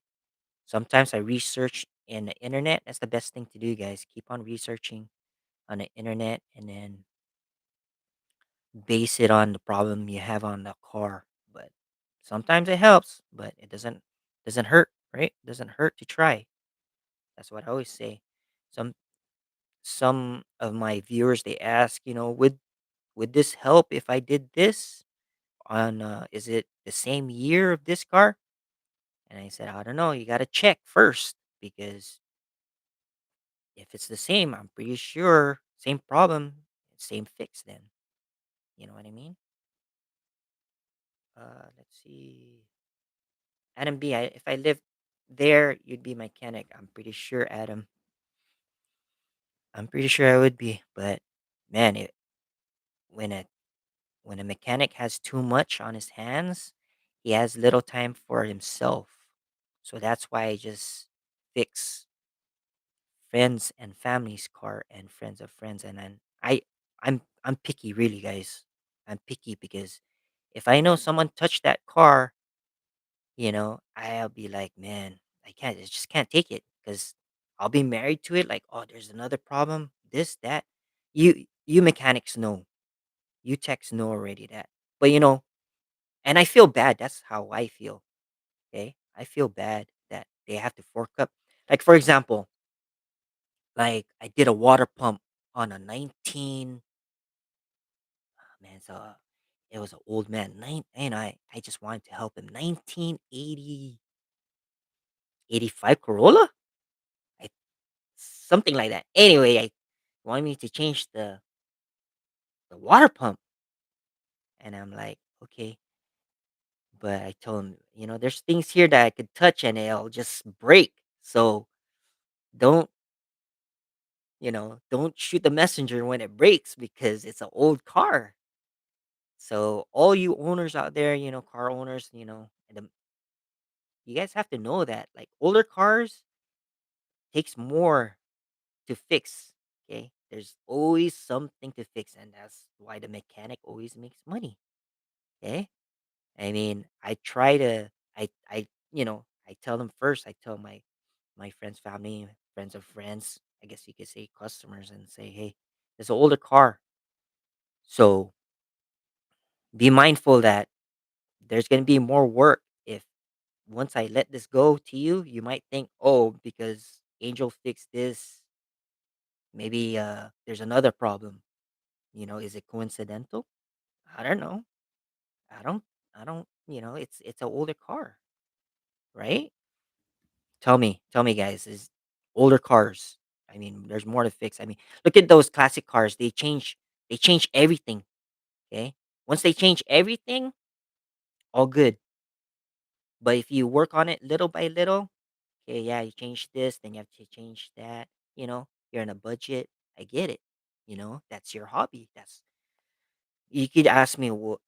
[SPEAKER 1] sometimes I research in the internet. That's the best thing to do, guys. Keep on researching on the internet and then base it on the problem you have on the car. But sometimes it helps, but it doesn't hurt, right? Doesn't hurt to try. That's what I always say. Some some of my viewers, they ask, would this help if I did this on is it the same year of this car? And I said, I don't know, you got to check first, because if it's the same, I'm pretty sure same problem, same fix then. You know what I mean? Let's see. Adam B, if I lived there, you'd be mechanic. I'm pretty sure, Adam. I'm pretty sure I would be, but man, when a when a mechanic has too much on his hands, he has little time for himself. So that's why I just fix friends and family's car and friends of friends. And then I'm picky, really, guys. I'm picky because if I know someone touched that car, I'll be like, man, I just can't take it, because I'll be married to it. Like, oh, there's another problem. This, that. You mechanics know. You techs know already that. But and I feel bad. That's how I feel. Okay, I feel bad that they have to fork up. Like for example, like I did a water pump on a 19. Man, so it was an old man. And I just wanted to help him. 1985 Corolla, I, something like that. Anyway, I wanted me to change the water pump, and I'm like, okay, but I told him, there's things here that I could touch and it'll just break. So don't don't shoot the messenger when it breaks because it's an old car. So all you owners out there, car owners, you guys have to know that like older cars takes more to fix. Okay. There's always something to fix, and that's why the mechanic always makes money. Okay. I mean, I try to I tell them first, I tell my friends, family, friends of friends, I guess you could say customers, and say, hey, it's an older car. So be mindful that there's gonna be more work if once I let this go to you, you might think, oh, because Angel fixed this, maybe there's another problem. Is it coincidental? I don't know. I don't I don't, it's an older car, right? Tell me guys, is older cars. I mean, there's more to fix. I mean, look at those classic cars. They change everything, okay? Once they change everything, all good. But if you work on it little by little, okay, yeah, you change this, then you have to change that, you're in a budget. I get it. That's your hobby. That's You could ask me, what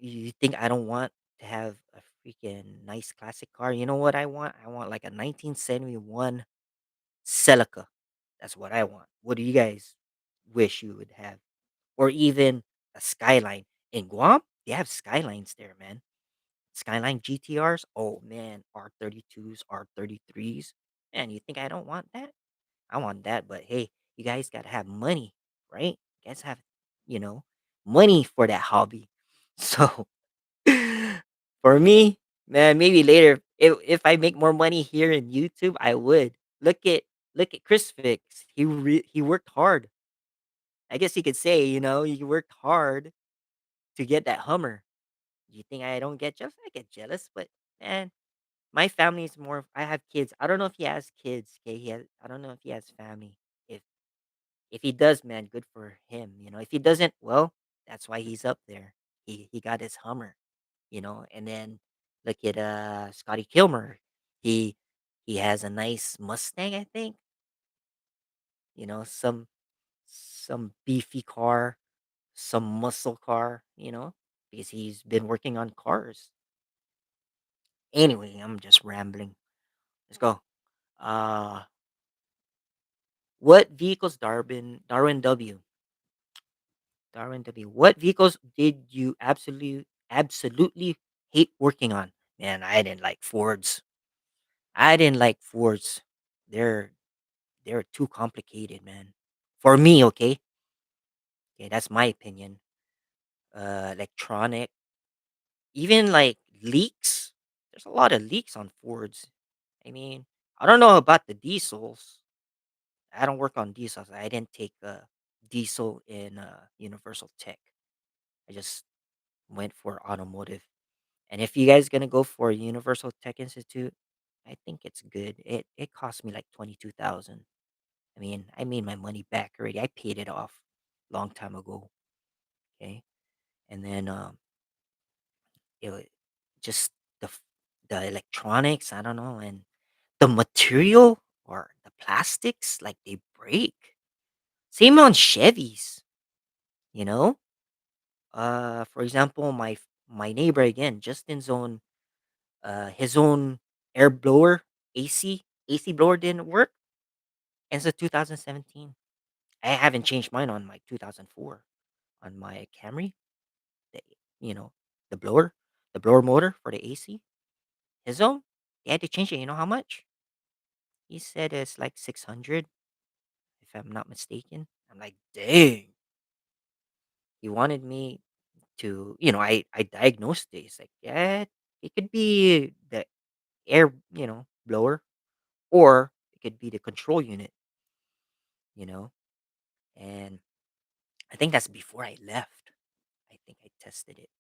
[SPEAKER 1] you think I don't want to have a freaking nice classic car? You know what I want? I want like a 1971 Celica. That's what I want. What do you guys wish you would have? Or even a Skyline. In Guam, they have Skylines there, man. Skyline GTRs. Oh man, R32s, R33s. Man, you think I don't want that? I want that, but hey, you guys gotta have money, right? You guys have, you know, money for that hobby. So for me, man, maybe later, if I make more money here in YouTube, I would. Look at Chris Fix. He worked hard. I guess you could say, he worked hard to get that Hummer. You think I don't get jealous? I get jealous, but man, my family is more. I have kids. I don't know if he has kids. Okay, I don't know if he has family. If if he does, man, good for him. If he doesn't, well, that's why he's up there. He got his Hummer. And then look at Scotty Kilmer. He he has a nice Mustang, I think. Some beefy car, some muscle car. Because he's been working on cars. Anyway, I'm just rambling. Let's go. Uh, what vehicles, Darwin W. What vehicles did you absolutely hate working on? Man, I didn't like Fords. I didn't like Fords. They're they're too complicated, man. For me, okay? Okay, that's my opinion. Electronic, even like leaks. There's a lot of leaks on Fords. I mean, I don't know about the diesels. I don't work on diesels. I didn't take diesel in Universal Tech. I just went for automotive. And if you guys gonna go for Universal Tech Institute, I think it's good. It cost me like 22,000. I mean, I made my money back already. I paid it off long time ago. Okay, and then it wa- just the electronics. I don't know, and the material or the plastics, like they break. Same on Chevys. You know, for example, my neighbor again, Justin's own his own air blower, AC blower didn't work. And it's a 2017. I haven't changed mine on my 2004 on my Camry. The you know the blower motor for the AC. His own, he had to change it. You know how much? He said it's like 600, if I'm not mistaken. I'm like, dang. He wanted me to, I diagnosed it. It's like, yeah, it could be the air, blower, or it could be the control unit, you know. And I think that's before I left. I think I tested it.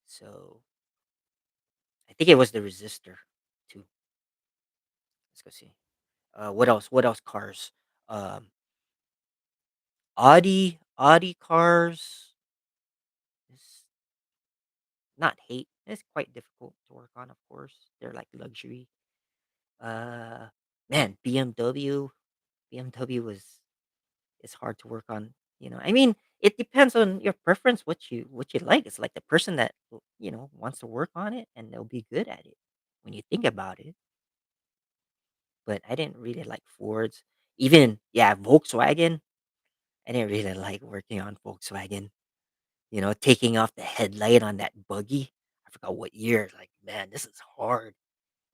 [SPEAKER 1] So I think it was the resistor too. Let's go see. What else? What else? Cars. Um, Audi cars. Is not hate. It's quite difficult to work on. Of course, they're like luxury. Uh, Man, BMW. BMW was is hard to work on. I mean, it depends on your preference. What you like. It's like the person that wants to work on it, and they'll be good at it when you think about it. But I didn't really like Fords. Even yeah, Volkswagen. I didn't really like working on Volkswagen. Taking off the headlight on that buggy. I forgot what year. Like, man, this is hard.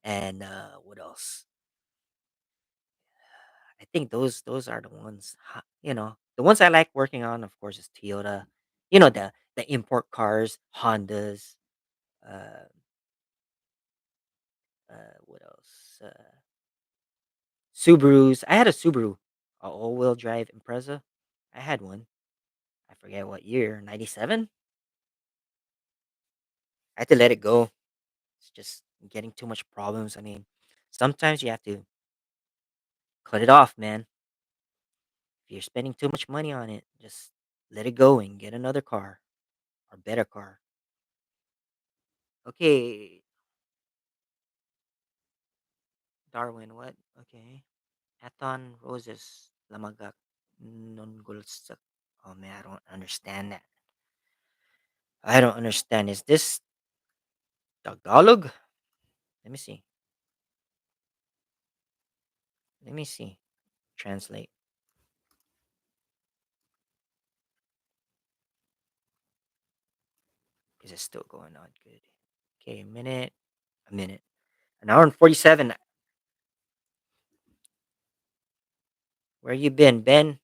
[SPEAKER 1] And what else? I think those are the ones. The ones I like working on, of course, is Toyota. The import cars, Hondas. Uh, what else? Subarus. I had a Subaru, a all-wheel drive Impreza. I had one. I forget what year. 97. I had to let it go. It's just getting too much problems. I mean, sometimes you have to cut it off, man. If you're spending too much money on it, just let it go and get another car or better car. Okay, Darwin, what? Okay. Athon Roses Lamagak Nongulsak. Oh man, I don't understand that. I don't understand. Is this Tagalog? Let me see. Let me see. Translate. Is it still going on? Good. Okay, a minute. A minute. An hour and 47. Where you been, Ben?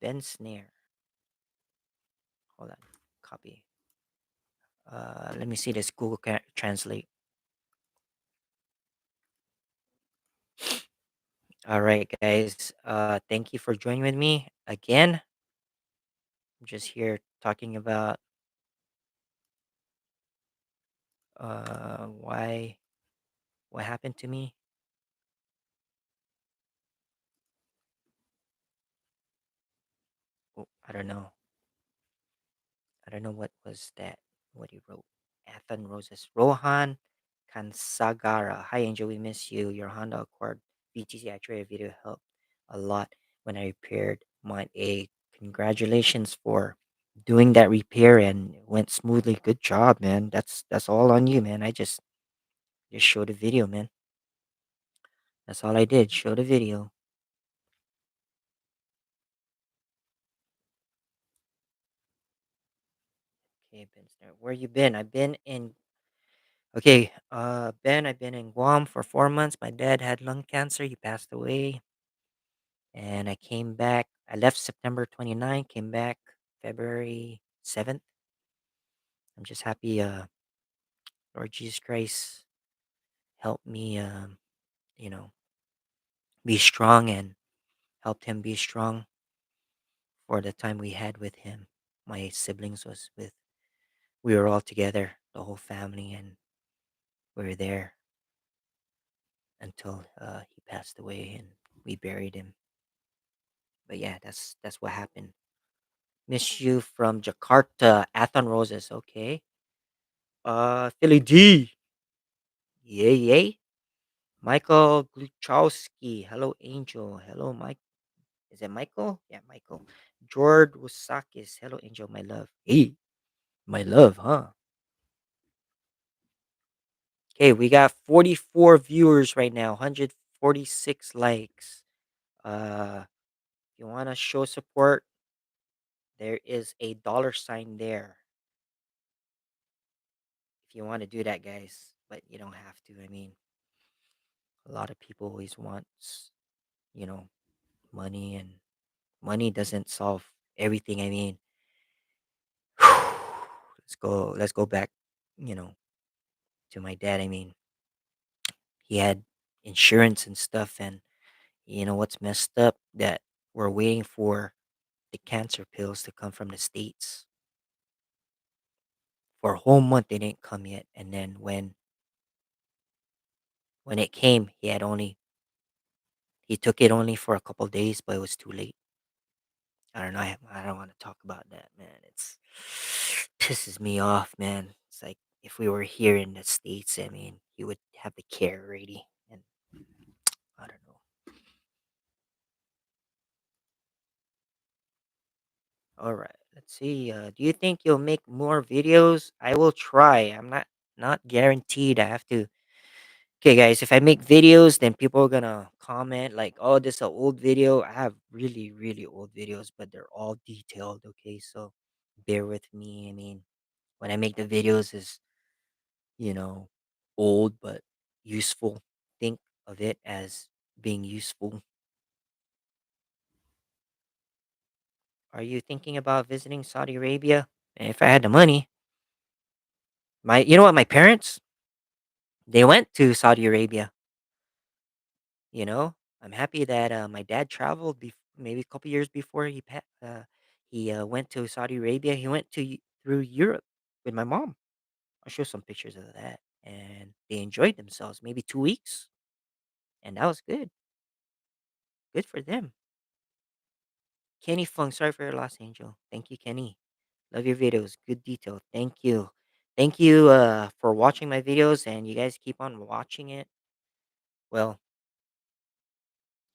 [SPEAKER 1] Ben Snare. Hold on. Copy. Let me see this Google Translate. All right, guys. Thank you for joining with me again. I'm just here talking about why what happened to me. Oh, I don't know. I don't know what was that. What he wrote. Athan Roses. Rohan Kansagara. Hi, Angel. We miss you. Your Honda Accord BTC actually video helped a lot when I repaired mine. Congratulations for doing that repair and it went smoothly. Good job, man. That's all on you, man. I just showed a video, man. That's all I did. Show the video. Okay, Ben, where you been? I've been in. Okay, Ben, I've been in Guam for 4 months. My dad had lung cancer. He passed away. And I came back. I left September 29th, came back February 7th. I'm just happy Lord Jesus Christ helped me you know, be strong and helped him be strong for the time we had with him. My siblings was with we were all together, the whole family, and we were there until he passed away and we buried him. But yeah, that's what happened. Miss you from Jakarta, Athon Roses. Okay. Philly D. Yay, yay. Michael Gluchowski. Hello, Angel. Hello, Mike. Is it Michael? Yeah, Michael. George Wasakis. Hello, Angel, my love. Hey, my love, huh? Okay, we got 44 viewers right now, 146 likes. If you want to show support, there is a dollar sign there. If you want to do that, guys, but you don't have to. I mean, A lot of people always wants, you know, money, and money doesn't solve everything. I mean, let's go back, you know, to my dad. I mean, he had insurance and stuff, and you know what's messed up, that we're waiting for the cancer pills to come from the states. For a whole month they didn't come yet, and then when it came, he took it only for a couple days, but it was too late. I don't know. I don't want to talk about that, man. It's pisses me off, man. It's like if we were here in the states, I mean, he would have the care already, and I don't know. All right, let's see. Do you think you'll make more videos? I will try. I'm not guaranteed. I have to. Okay, guys. If I make videos, then people are gonna comment like, "Oh, this is an old video." I have really, really old videos, but they're all detailed. Okay, so bear with me. I mean, when I make the videos, is you know old but useful. Think of it as being useful. Are you thinking about visiting Saudi Arabia? If I had the money, you know what, my parents, they went to Saudi Arabia. You know, I'm happy that my dad traveled maybe a couple years before he went to Saudi Arabia. He went through Europe with my mom. I'll show some pictures of that, and they enjoyed themselves. Maybe 2 weeks, and that was good. Good for them. Kenny Fung, sorry for your loss, Angel. Thank you, Kenny. Love your videos. Good detail. Thank you. Thank you for watching my videos, and you guys keep on watching it. Well,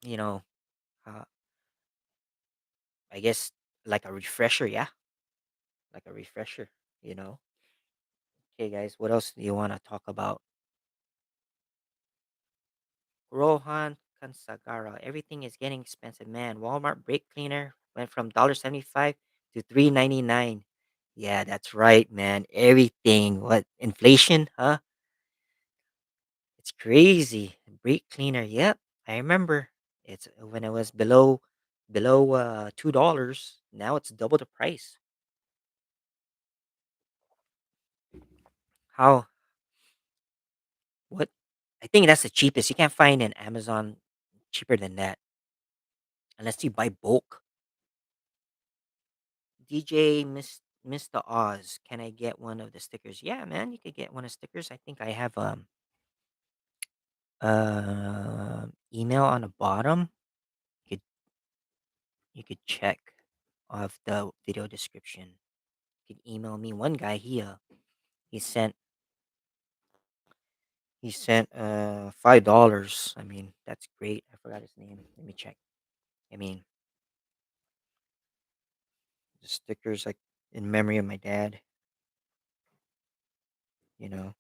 [SPEAKER 1] you know, uh, I guess like a refresher, yeah, like a refresher. You know. Okay, guys, what else do you want to talk about? Rohan Kansagara. Everything is getting expensive, man. Walmart brake cleaner went from $1.75 to $3.99. Yeah, that's right, man. Everything. What inflation, huh? It's crazy. Brake cleaner. Yep, I remember. It's when it was below $2. Now it's double the price. How? What? I think that's the cheapest. You can't find an Amazon cheaper than that unless you buy bulk. DJ Mr. Oz, can I get one of the stickers? Yeah, man, you could get one of the stickers. I think I have email on the bottom. You could you could check of the video description. You could email me. One guy he sent $5. I mean, that's great. I forgot his name. Let me check. I mean, the stickers like in memory of my dad, you know.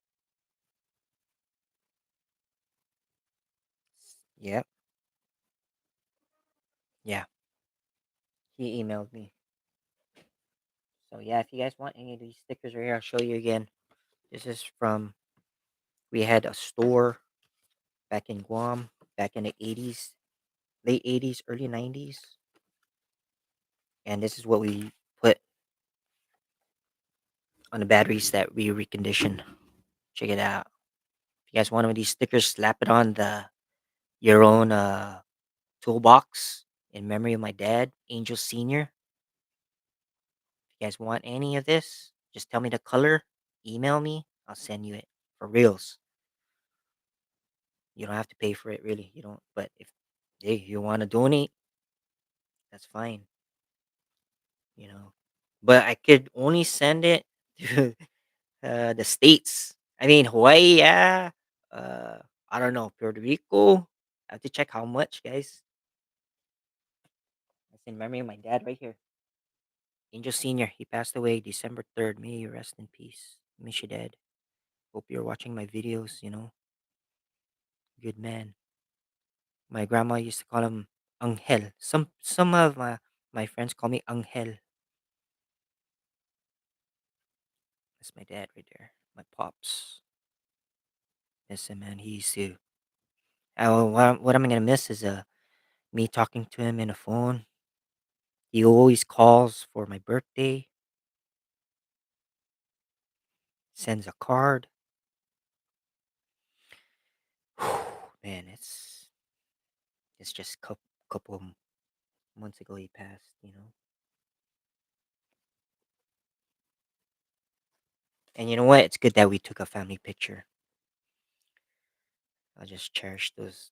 [SPEAKER 1] Yep. Yeah. He emailed me. So yeah, if you guys want any of these stickers right here, I'll show you again. This is from we had a store back in Guam back in the 80s, late 80s, early 90s, and this is what we put on the batteries that we reconditioned. Check it out. If you guys want one of these stickers, slap it on the your own toolbox in memory of my dad, Angel Senior. If you guys want any of this, just tell me the color, email me, I'll send you it for reals. You don't have to pay for it, really. You don't. But if hey, you want to donate, that's fine. You know. But I could only send it to the states. I mean, Hawaii, yeah. I don't know, Puerto Rico. I have to check how much, guys. That's in memory of my dad right here. Angel Senior. He passed away December 3rd. May you rest in peace. Miss you, Dad. Hope you're watching my videos. You know, good man. My grandma used to call him Angel. Some of my friends call me Angel. That's my dad right there. My pops. Listen, man, he used to What am I gonna miss is me talking to him in a phone. He always calls for my birthday, sends a card. Man, it's just couple months ago he passed. And you know what? It's good that we took a family picture. I just cherish those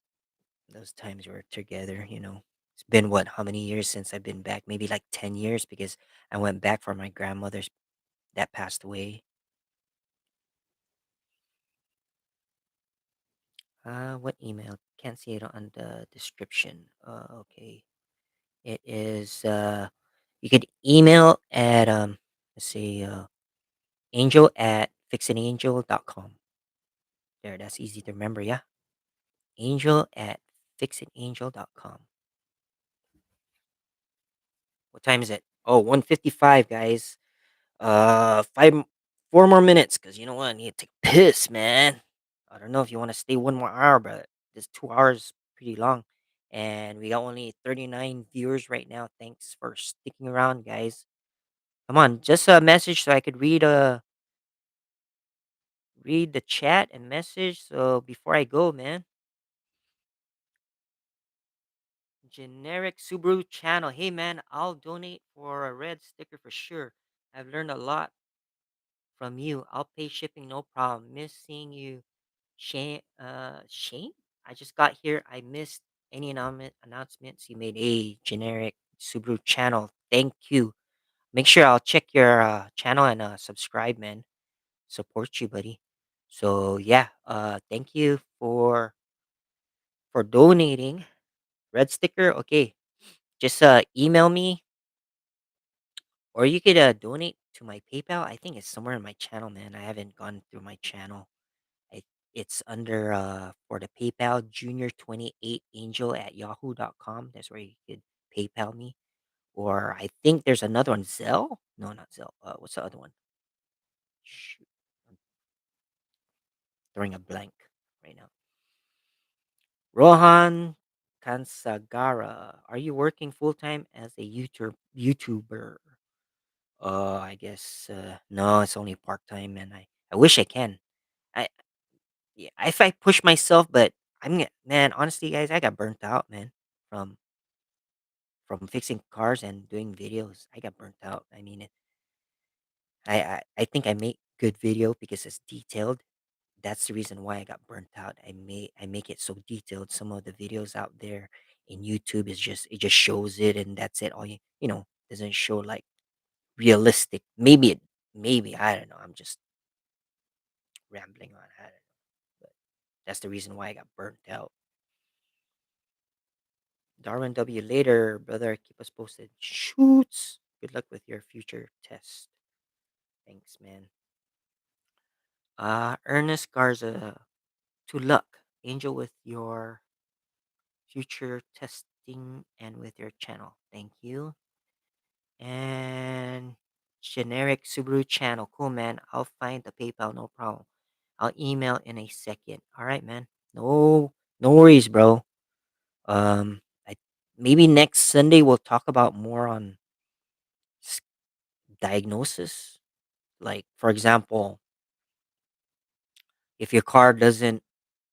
[SPEAKER 1] times we were together. It's been what? How many years since I've been back? Maybe like 10 years because I went back for my grandmother's that passed away. What email? Can't see it on the description. Okay. It is you could email at let's see angel at fixitangel.com. There, that's easy to remember, yeah. Angel at fixitangel.com. What time is it? Oh, 1:55, guys. 4 more minutes, cause you know what? I need to take a piss, man. I don't know if you want to stay one more hour, but this 2 hours pretty long, and we got only 39 viewers right now. Thanks for sticking around, guys. Come on, just a message so I could read the chat and message. So before I go, man, generic Subaru channel. Hey, man, I'll donate for a red sticker for sure. I've learned a lot from you. I'll pay shipping, no problem. Miss seeing you, Shane. Shane. I just got here. I missed any announcements you made. A generic Subaru channel. Thank you. Make sure I'll check your channel and subscribe, man. Support you, buddy. So yeah, thank you for donating. Red sticker, okay. Just email me or you could donate to my PayPal. I think it's somewhere in my channel, man. I haven't gone through my channel. It's under for the PayPal Junior 28 Angel at yahoo.com. That's where you could PayPal me. Or I think there's another one, Zelle. No, not Zelle. What's the other one? Shoot, I'm throwing a blank right now. Rohan Kansagara, are you working full time as a YouTuber? I guess no, it's only part time, and I wish I can. I Yeah, if I push myself, but man. Honestly, guys, I got burnt out, man, from from fixing cars and doing videos. I got burnt out. I mean, I think I make good video because it's detailed. That's the reason why I got burnt out. I make it so detailed. Some of the videos out there in YouTube is just it just shows it and that's it. All doesn't show like realistic. Maybe I don't know. I'm just rambling on. I don't know. But that's the reason why I got burnt out. Darwin W. Later, brother. Keep us posted. Shoots. Good luck with your future test. Thanks, man. Ernest Garza. To luck, Angel, with your future testing and with your channel. Thank you. And generic Subaru channel. Cool, man. I'll find the PayPal. No problem. I'll email in a second. All right, man. No worries, bro. I maybe next Sunday we'll talk about more on s- diagnosis. Like, for example, if your car doesn't,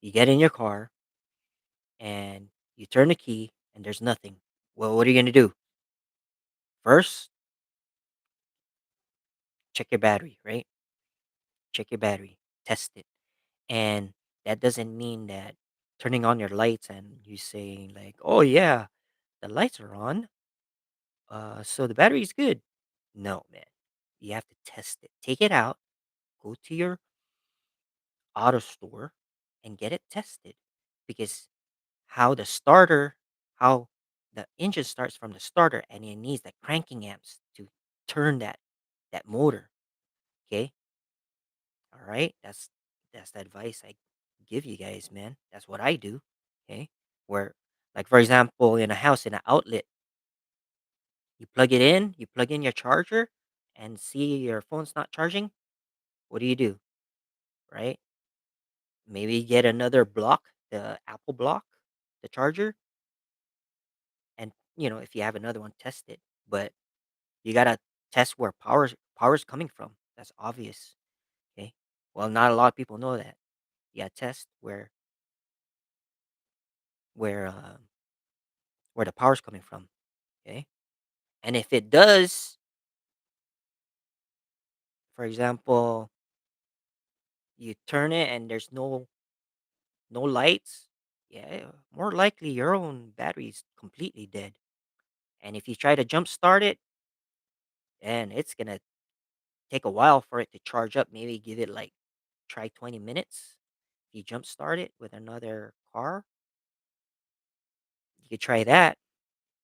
[SPEAKER 1] you get in your car and you turn the key and there's nothing. Well, what are you gonna do? First, check your battery, right? Check your battery, test it. And that doesn't mean that turning on your lights and you saying like, "Oh yeah, the lights are on, so the battery's good." No, man. You have to test it. Take it out, go to your auto store and get it tested because how the starter, how the engine starts from the starter and it needs the cranking amps to turn that motor. Okay. All right. That's the advice I give you guys, man. That's what I do. Okay. Where, like, for example, in a house, in an outlet, you plug it in, you plug in your charger and see your phone's not charging. What do? Right? Maybe get another block the Apple block, the charger, and if you have another one, test it. But you gotta test where power's coming from. That's obvious. Okay. Well, not a lot of people know that. You gotta test where where the power's coming from. Okay. And if it does, for example, you turn it and there's no lights, yeah, more likely your own battery's completely dead. And if you try to jump start it, and it's gonna take a while for it to charge up. Maybe give it like try 20 minutes. If you jump start it with another car, you could try that.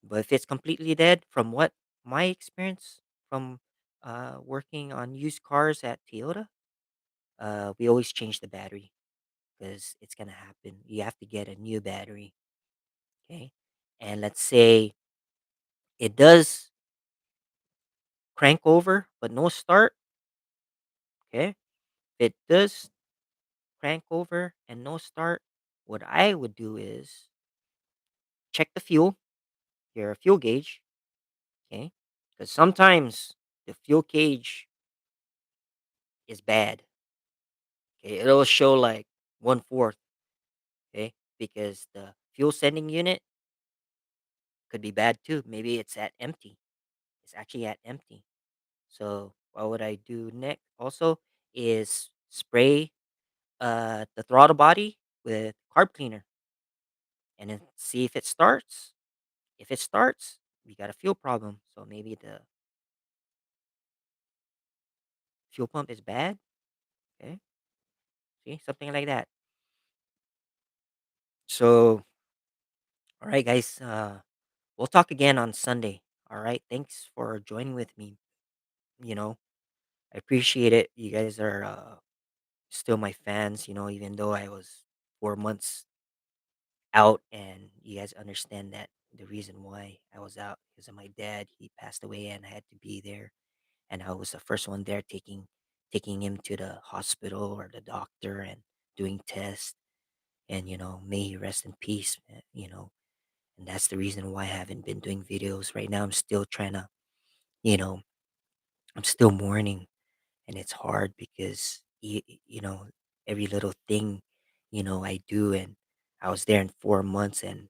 [SPEAKER 1] But if it's completely dead, from what my experience from working on used cars at Toyota, we always change the battery because it's gonna happen. You have to get a new battery, okay? And let's say it does crank over, but no start, okay? If it does crank over and no start, what I would do is check the fuel, your fuel gauge, okay? Because sometimes the fuel gauge is bad. Okay, it'll show like 1/4. Okay, because the fuel sending unit could be bad too. Maybe it's at empty. It's actually at empty. So what would I do next? Also, is spray the throttle body with carb cleaner and then see if it starts. If it starts, we got a fuel problem. So maybe the fuel pump is bad. Okay, see something like that. So all right, guys. We'll talk again on Sunday. All right. Thanks for joining with me. You know, I appreciate it. You guys are still my fans, even though I was 4 months out, and you guys understand that the reason why I was out because of my dad. He passed away and I had to be there. And I was the first one there taking him to the hospital or the doctor and doing tests. And, may he rest in peace, and that's the reason why I haven't been doing videos right now. I'm still trying to, you know, I'm still mourning, and it's hard because every little thing, I do, and I was there in 4 months, and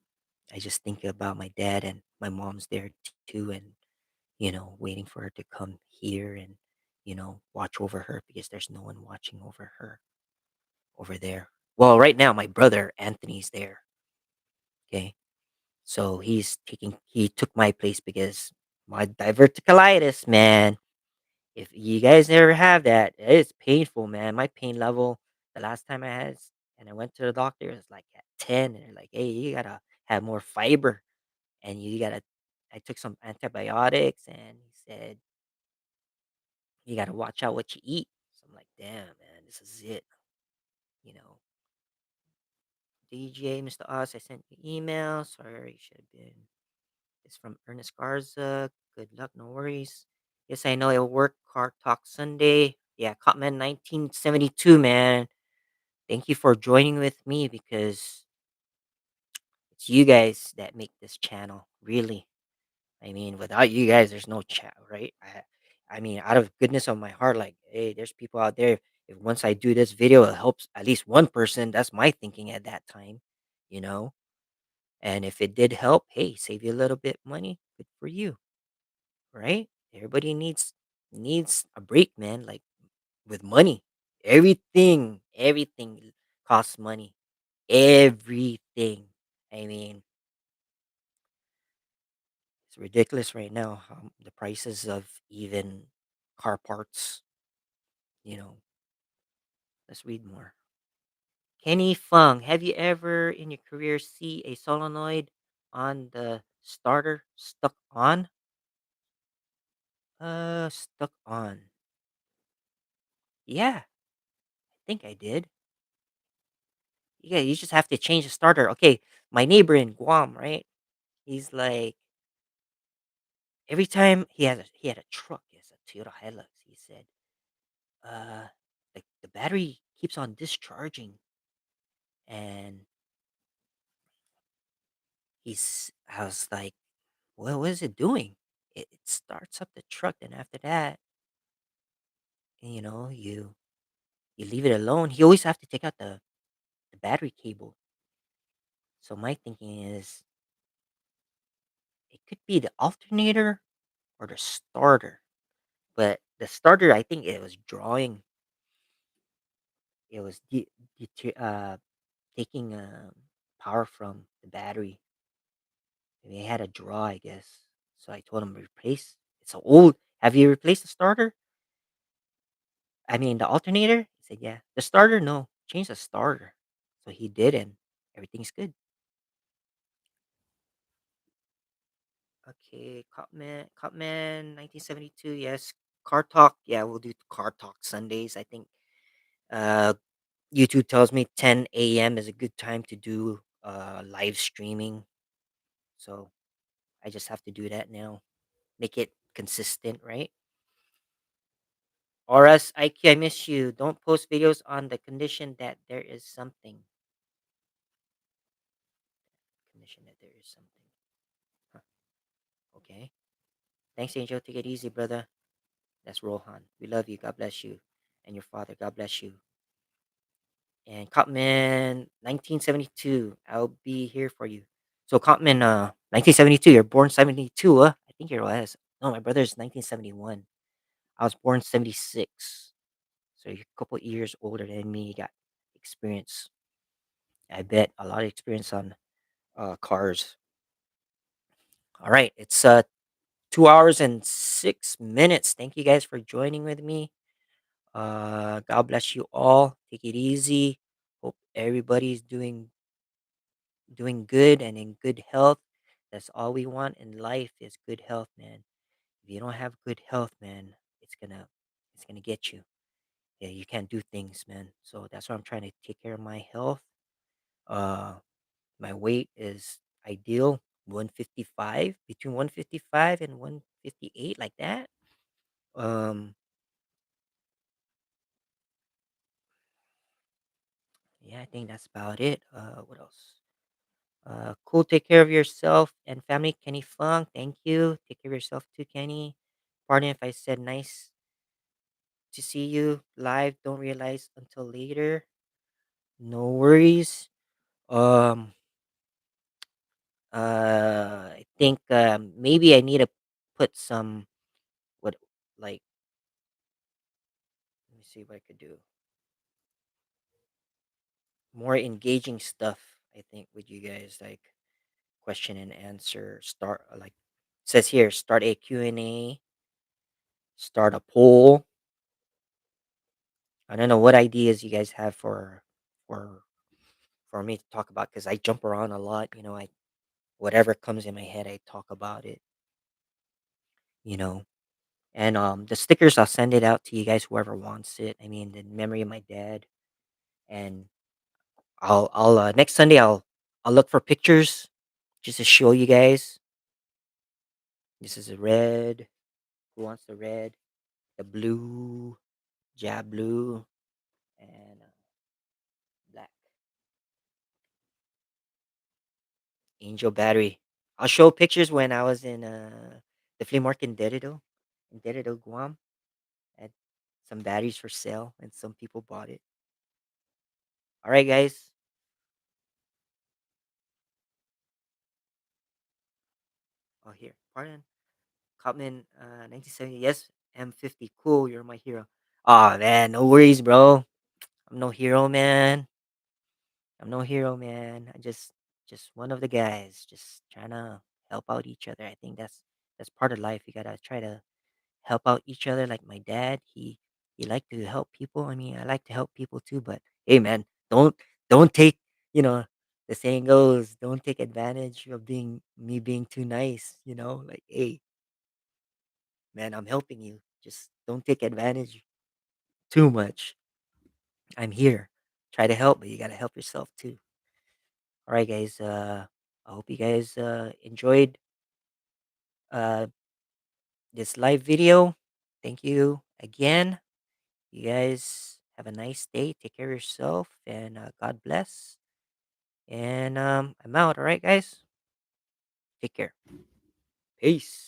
[SPEAKER 1] I just think about my dad and my mom's there too, and waiting for her to come here and watch over her because there's no one watching over her over there. Well, right now my brother Anthony's there. Okay, so he took my place because my diverticulitis, man. If you guys ever have that, it's painful, man. My pain level the last time and I went to the doctor, it was like at 10, and they're like, "Hey, you gotta have more fiber, and you gotta." I took some antibiotics, and he said, "You gotta watch out what you eat." So I'm like, "Damn, man, this is it." You know, DJ, Mr. Oz, I sent you email. Sorry, you should have been. It's from Ernest Garza. Good luck, no worries. Yes, I know it'll work. Car Talk Sunday. Yeah, Cotman 1972, man. Thank you for joining with me because it's you guys that make this channel. Really. I mean, without you guys, there's no chat, right? I mean, out of goodness of my heart, like, hey, there's people out there. If once I do this video, it helps at least one person. That's my thinking at that time, you know. And if it did help, hey, save you a little bit money. Good for you, right? Everybody needs a break, man. Like with money, everything costs money. Everything. I mean, it's ridiculous right now. The prices of even car parts. You know, let's read more. Kenny Fung, have you ever in your career see a solenoid on the starter stuck on? Stuck on. Yeah, I think I did. Yeah, you just have to change the starter. Okay, my neighbor in Guam, right? He's like every time he had a truck, it's a Toyota Hilux. He said, uh, the battery keeps on discharging, and I was like, well, what is it doing? It starts up the truck, and after that, you leave it alone. He always have to take out the battery cable. So my thinking is it could be the alternator or the starter. But the starter, I think it was drawing. It was taking power from the battery. And they had a draw, I guess. So I told him replace. It's so old. Have you replaced the starter? I mean the alternator? He said, yeah. The starter, no. Change the starter. So he did, and everything's good. Okay, Copman, 1972. Yes, car talk. Yeah, we'll do car talk Sundays. I think uh YouTube tells me 10 a.m. is a good time to do live streaming. So I just have to do that now. Make it consistent, right? Or else I miss you. Don't post videos on the condition that there is something. Condition that there is something. Huh. Okay. Thanks, Angel. Take it easy, brother. That's Rohan. We love you. God bless you. And your father. God bless you. And Cotman, 1972. I'll be here for you. So Cotman, 1972. You're born 72, huh? I think you're less. No, my brother's 1971. I was born 76. So you're a couple years older than me. You got experience. I bet a lot of experience on cars. All right. It's 2 hours and 6 minutes. Thank you guys for joining with me. God bless you all. Take it easy. Hope everybody's doing good and in good health. That's all we want in life is good health, man. If you don't have good health, man, it's gonna get you. Yeah, you can't do things, man. So that's why I'm trying to take care of my health. Uh, my weight is ideal, 155, between 155 and 158, like that. Um, yeah, I think that's about it. What else? Cool. Take care of yourself and family. Kenny Fung, thank you. Take care of yourself too, Kenny. Pardon if I said nice to see you live. Don't realize until later. No worries. Um, I think maybe I need to put some what like let me see what I could do. More engaging stuff. I think with you guys like question and answer. Start like says here. Start a Q&A. Start a poll. I don't know what ideas you guys have for for me to talk about because I jump around a lot. I whatever comes in my head, I talk about it. You know, and the stickers I'll send it out to you guys, whoever wants it. I mean, the memory of my dad, and I'll next Sunday I'll look for pictures just to show you guys. This is a red. Who wants the red? The blue, jab blue, and black. Angel battery. I'll show pictures when I was in the flea market in Deredo, Guam. Had some batteries for sale, and some people bought it. All right, guys. Oh, here. Pardon. Copman, 1970. Yes, M50. Cool. You're my hero. Oh man, no worries, bro. I'm no hero, man. I'm no hero, man. I just one of the guys, just trying to help out each other. I think that's part of life. You gotta try to help out each other. Like my dad, he liked to help people. I mean, I like to help people too. But hey, man, don't take you know the saying goes, don't take advantage of being too nice. Like hey, man, I'm helping you. Just don't take advantage too much. I'm here. Try to help, but you gotta help yourself too. All right, guys. I hope you guys enjoyed uh this live video. Thank you again. You guys have a nice day. Take care of yourself and God bless. And I'm out. All right, guys. Take care. Peace.